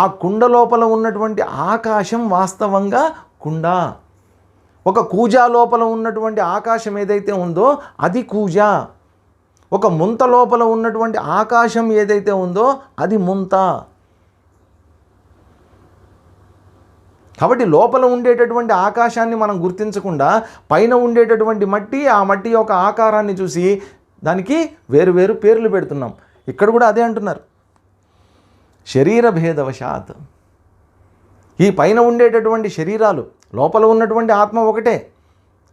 ఆ కుండ లోపల ఉన్నటువంటి ఆకాశం వాస్తవంగా కుండ. ఒక కూజా లోపల ఉన్నటువంటి ఆకాశం ఏదైతే ఉందో అది కూజా. ఒక ముంత లోపల ఉన్నటువంటి ఆకాశం ఏదైతే ఉందో అది ముంత. కాబట్టి లోపల ఉండేటటువంటి ఆకాశాన్ని మనం గుర్తించకుండా పైన ఉండేటటువంటి మట్టి, ఆ మట్టి యొక్క ఆకారాన్ని చూసి దానికి వేరు వేరు పేర్లు పెడుతున్నాం. ఇక్కడ కూడా అదే అంటున్నారు, శరీర భేదవశాత్. ఈ పైన ఉండేటటువంటి శరీరాలు, లోపల ఉన్నటువంటి ఆత్మ ఒకటే.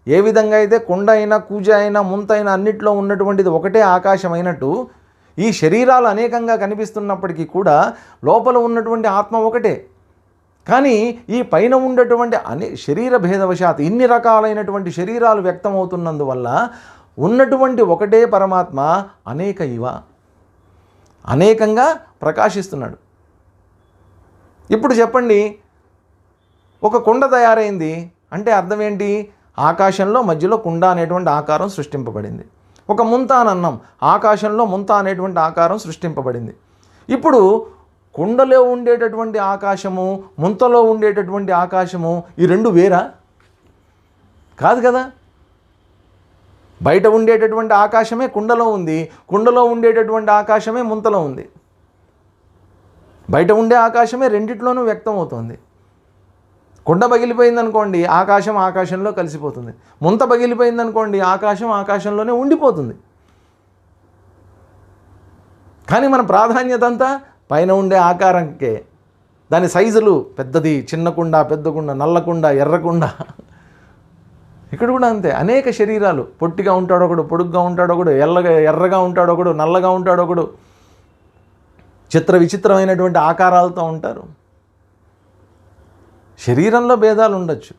ఏ విధంగా అయితే కుండ అయినా, కూజ అయినా, ముంత అయినా అన్నిట్లో ఉన్నటువంటిది ఒకటే ఆకాశం అయినట్టు ఈ శరీరాలు అనేకంగా కనిపిస్తున్నప్పటికీ కూడా లోపల ఉన్నటువంటి ఆత్మ ఒకటే. కానీ ఈ పైన ఉండేటువంటి శరీర భేదవశాత్ ఇన్ని రకాలైనటువంటి శరీరాలు వ్యక్తమవుతున్నందువల్ల ఉన్నటువంటి ఒకటే పరమాత్మ అనేక ఇవ, అనేకంగా ప్రకాశిస్తున్నాడు. ఇప్పుడు చెప్పండి, ఒక కుండ తయారైంది అంటే అర్థం ఏంటి? ఆకాశంలో మధ్యలో కుండ అనేటువంటి ఆకారం సృష్టింపబడింది. ఒక ముంత అని అన్నాం, ఆకాశంలో ముంత అనేటువంటి ఆకారం సృష్టింపబడింది. ఇప్పుడు కుండలో ఉండేటటువంటి ఆకాశము, ముంతలో ఉండేటటువంటి ఆకాశము ఈ రెండు వేరా? కాదు కదా. బయట ఉండేటటువంటి ఆకాశమే కుండలో ఉంది, కుండలో ఉండేటటువంటి ఆకాశమే ముంతలో ఉంది. బయట ఉండే ఆకాశమే రెండిట్లోనూ వ్యక్తం అవుతుంది. కుండ పగిలిపోయిందనుకోండి, ఆకాశం ఆకాశంలో కలిసిపోతుంది. ముంత పగిలిపోయిందనుకోండి, ఆకాశం ఆకాశంలోనే ఉండిపోతుంది. కానీ మన ప్రాధాన్యత అంతా పైన ఉండే ఆకారంకే. దాని సైజులు పెద్దది, చిన్న కుండ, పెద్ద కుండ, నల్లకుండ, ఎర్రకుండ. ఇక్కడ కూడా అంతే, అనేక శరీరాలు. పొట్టిగా ఉంటాడు ఒకడు, పొడుగ్గా ఉంటాడు ఒకడు, ఎర్రగా ఉంటాడు ఒకడు, నల్లగా ఉంటాడు ఒకడు, చిత్ర విచిత్రమైనటువంటి ఆకారాలతో ఉంటారు. శరీరంలో భేదాలు ఉండొచ్చు.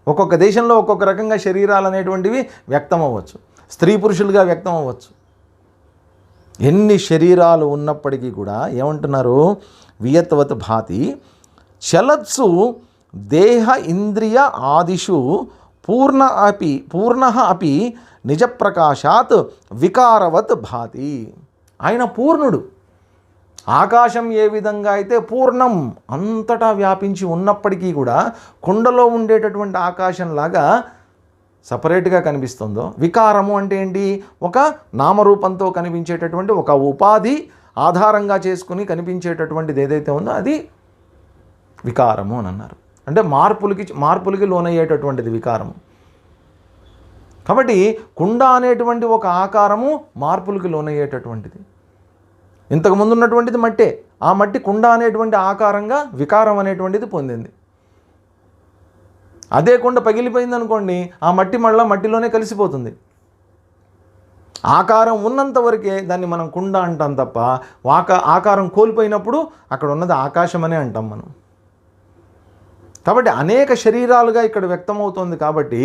ఒక్కొక్క దేశంలో ఒక్కొక్క రకంగా శరీరాలు అనేటువంటివి వ్యక్తం అవ్వచ్చు, స్త్రీ పురుషులుగా వ్యక్తం అవ్వచ్చు. ఎన్ని శరీరాలు ఉన్నప్పటికీ కూడా ఏమంటున్నారు? వియత్వత్ భాతి చలత్సు దేహ ఇంద్రియ ఆదిషు పూర్ణ అపి నిజప్రకాశాత్ వికారవత్ భాతి. ఆయన పూర్ణుడు. ఆకాశం ఏ విధంగా అయితే పూర్ణం అంతటా వ్యాపించి ఉన్నప్పటికీ కూడా కుండలో ఉండేటటువంటి ఆకాశంలాగా సపరేట్గా కనిపిస్తుందో, వికారము అంటే ఏంటి? ఒక నామరూపంతో కనిపించేటటువంటి, ఒక ఉపాధి ఆధారంగా చేసుకుని కనిపించేటటువంటిది ఏదైతే ఉందో అది వికారము అని అన్నారు. అంటే మార్పులకి లోనయ్యేటటువంటిది వికారము. కాబట్టి కుండ అనేటువంటి ఒక ఆకారము మార్పులకు లోనయ్యేటటువంటిది. ఇంతకుముందు ఉన్నటువంటిది మట్టే, ఆ మట్టి కుండ అనేటువంటి ఆకారంగా వికారం అనేటువంటిది పొందింది. అదే కుండ పగిలిపోయింది అనుకోండి, ఆ మట్టి మళ్ళీ మట్టిలోనే కలిసిపోతుంది. ఆకారం ఉన్నంత వరకే దాన్ని మనం కుండ అంటాం తప్ప, ఆకారం కోల్పోయినప్పుడు అక్కడ ఉన్నది ఆకాశం అనే అంటాం మనం. కాబట్టి అనేక శరీరాలుగా ఇక్కడ వ్యక్తమవుతుంది కాబట్టి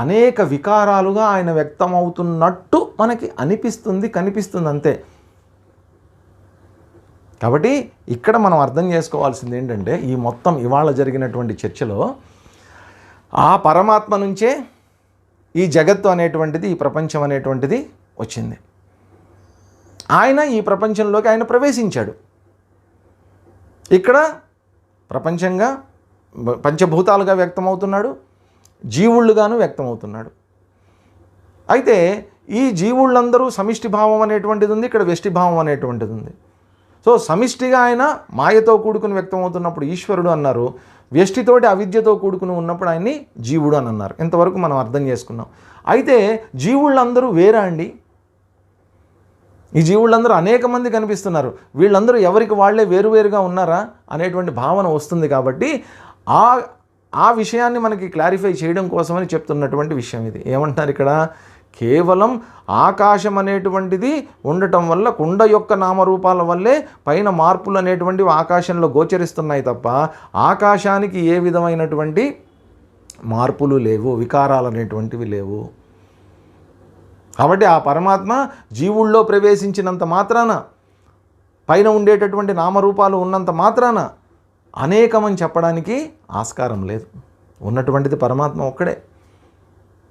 అనేక వికారాలుగా ఆయన వ్యక్తమవుతున్నట్టు మనకి అనిపిస్తుంది, కనిపిస్తుంది అంతే. కాబట్టి ఇక్కడ మనం అర్థం చేసుకోవాల్సింది ఏంటంటే, ఈ మొత్తం ఇవాళ జరిగినటువంటి చర్చలో ఆ పరమాత్మ నుంచే ఈ జగత్తు అనేటువంటిది, ఈ ప్రపంచం అనేటువంటిది వచ్చింది. ఆయన ఈ ప్రపంచంలోకి ఆయన ప్రవేశించాడు. ఇక్కడ ప్రపంచంగా పంచభూతాలుగా వ్యక్తమవుతున్నాడు, జీవుళ్ళుగాను వ్యక్తమవుతున్నాడు. అయితే ఈ జీవుళ్ళందరూ సమిష్టి భావం అనేటువంటిది ఉంది, ఇక్కడ వ్యష్టి భావం అనేటువంటిది ఉంది. సో సమిష్టిగా ఆయన మాయతో కూడుకుని వ్యక్తమవుతున్నప్పుడు ఈశ్వరుడు అన్నారు, వ్యష్టితోటి అవిద్యతో కూడుకుని ఉన్నప్పుడు ఆయన్ని జీవుడు అని అన్నారు. ఇంతవరకు మనం అర్థం చేసుకున్నాం. అయితే జీవుళ్ళందరూ వేరా అండి? ఈ జీవుళ్ళందరూ అనేక మంది కనిపిస్తున్నారు, వీళ్ళందరూ ఎవరికి వాళ్ళే వేరువేరుగా ఉన్నారా అనేటువంటి భావన వస్తుంది. కాబట్టి ఆ విషయాన్ని మనకి క్లారిఫై చేయడం కోసమని చెప్తున్నటువంటి విషయం ఇది. ఏమంటారు ఇక్కడ? కేవలం ఆకాశం అనేటువంటిది ఉండటం వల్ల కుండ యొక్క నామరూపాల వల్లే పైన మార్పులు అనేటువంటివి ఆకాశంలో గోచరిస్తున్నాయి తప్ప ఆకాశానికి ఏ విధమైనటువంటి మార్పులు లేవు, వికారాలు అనేటువంటివి లేవు. కాబట్టి ఆ పరమాత్మ జీవుల్లో ప్రవేశించినంత మాత్రాన, పైన ఉండేటటువంటి నామరూపాలు ఉన్నంత మాత్రాన అనేకమని చెప్పడానికి ఆస్కారం లేదు. ఉన్నటువంటిది పరమాత్మ ఒక్కడే.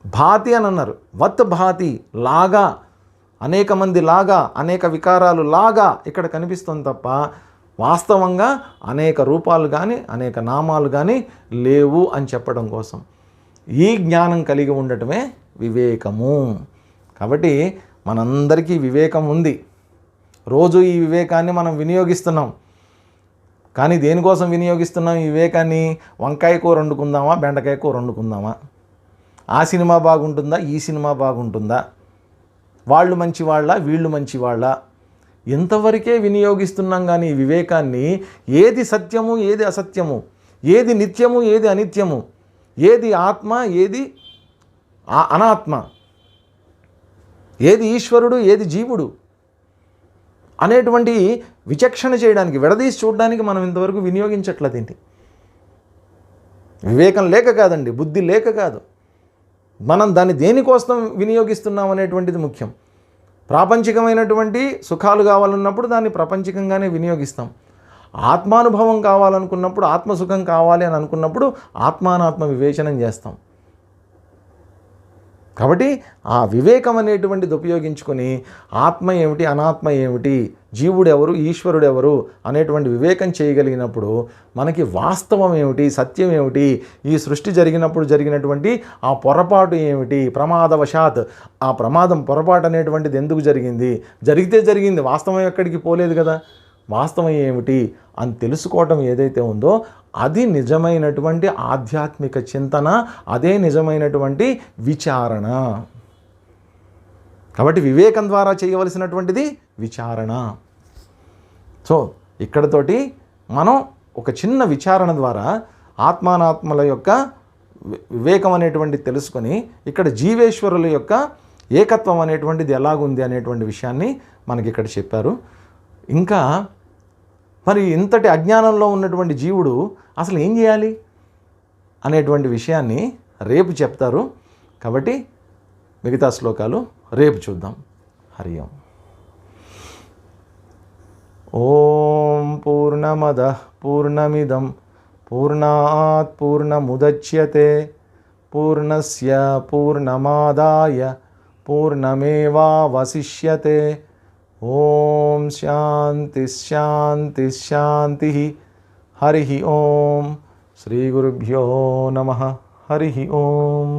భాతి అని అన్నారు, వత్ భాతి, లాగా, అనేక మంది లాగా, అనేక వికారాలు లాగా ఇక్కడ కనిపిస్తుంది తప్ప వాస్తవంగా అనేక రూపాలు కానీ అనేక నామాలు కానీ లేవు అని చెప్పడం కోసం ఈ జ్ఞానం కలిగి ఉండటమే వివేకము. కాబట్టి మనందరికీ వివేకం ఉంది, రోజు ఈ వివేకాన్ని మనం వినియోగిస్తున్నాం. కానీ దేనికోసం వినియోగిస్తున్నాం ఈ వివేకాన్ని? వంకాయ కూర వండుకుందామా, బెండకాయ కూర వండుకుందామా, ఆ సినిమా బాగుంటుందా, ఈ సినిమా బాగుంటుందా, వాళ్ళు మంచివాళ్ళ, వీళ్ళు మంచివాళ్ళ, ఇంతవరకే వినియోగిస్తున్నాం. కానీ ఈ వివేకాన్ని ఏది సత్యము, ఏది అసత్యము, ఏది నిత్యము, ఏది అనిత్యము, ఏది ఆత్మ, ఏది అనాత్మ, ఏది ఈశ్వరుడు, ఏది జీవుడు అనేటువంటి విచక్షణ చేయడానికి, విడదీసి చూడడానికి మనం ఇంతవరకు వినియోగించట్లేదు. ఏంటి? వివేకం లేక కాదండి, బుద్ధి లేక కాదు. మనం దాన్ని దేనికోసం వినియోగిస్తున్నాం అనేటువంటిది ముఖ్యం. ప్రాపంచికమైనటువంటి సుఖాలు కావాలన్నప్పుడు దాన్ని ప్రపంచికంగానే వినియోగిస్తాం. ఆత్మానుభవం కావాలనుకున్నప్పుడు, ఆత్మసుఖం కావాలి అని అనుకున్నప్పుడు ఆత్మానాత్మ వివేచనం చేస్తాం. కాబట్టి ఆ వివేకం అనేటువంటిది ఉపయోగించుకొని ఆత్మ ఏమిటి, అనాత్మ ఏమిటి, జీవుడు ఎవరు, ఈశ్వరుడు ఎవరు అనేటువంటి వివేకం చేయగలిగినప్పుడు మనకి వాస్తవం ఏమిటి, సత్యం ఏమిటి, ఈ సృష్టి జరిగినప్పుడు జరిగినటువంటి ఆ పొరపాటు ఏమిటి, ప్రమాదవశాత్ ఆ ప్రమాదం, పొరపాటు అనేటువంటిది ఎందుకు జరిగింది, జరిగితే జరిగింది, వాస్తవం ఎక్కడికి పోలేదు కదా, వాస్తవం ఏమిటి అని తెలుసుకోవటం ఏదైతే ఉందో అది నిజమైనటువంటి ఆధ్యాత్మిక చింతన, అదే నిజమైనటువంటి విచారణ. కాబట్టి వివేకం ద్వారా చేయవలసినటువంటిది విచారణ. సో ఇక్కడతోటి మనం ఒక చిన్న విచారణ ద్వారా ఆత్మానాత్మల యొక్క వివేకం అనేటువంటిది తెలుసుకొని ఇక్కడ జీవేశ్వరుల యొక్క ఏకత్వం అనేటువంటిది ఎలాగుంది అనేటువంటి విషయాన్ని మనకి ఇక్కడ చెప్పారు. ఇంకా మరి ఇంతటి అజ్ఞానంలో ఉన్నటువంటి జీవుడు అసలు ఏం చేయాలి అనేటువంటి విషయాన్ని రేపు చెప్తారు. కాబట్టి మిగతా శ్లోకాలు రేపు చూద్దాం. హరి ఓం. ఓం పూర్ణమదః పూర్ణమిదం పూర్ణాత్ పూర్ణముదచ్యతే పూర్ణస్య పూర్ణమాదాయ పూర్ణమేవావశిష్యతే. ఓం శాంతి శాంతి శాంతి. హరి ఓం. శ్రీ గురుభ్యో నమః. హరి ఓం.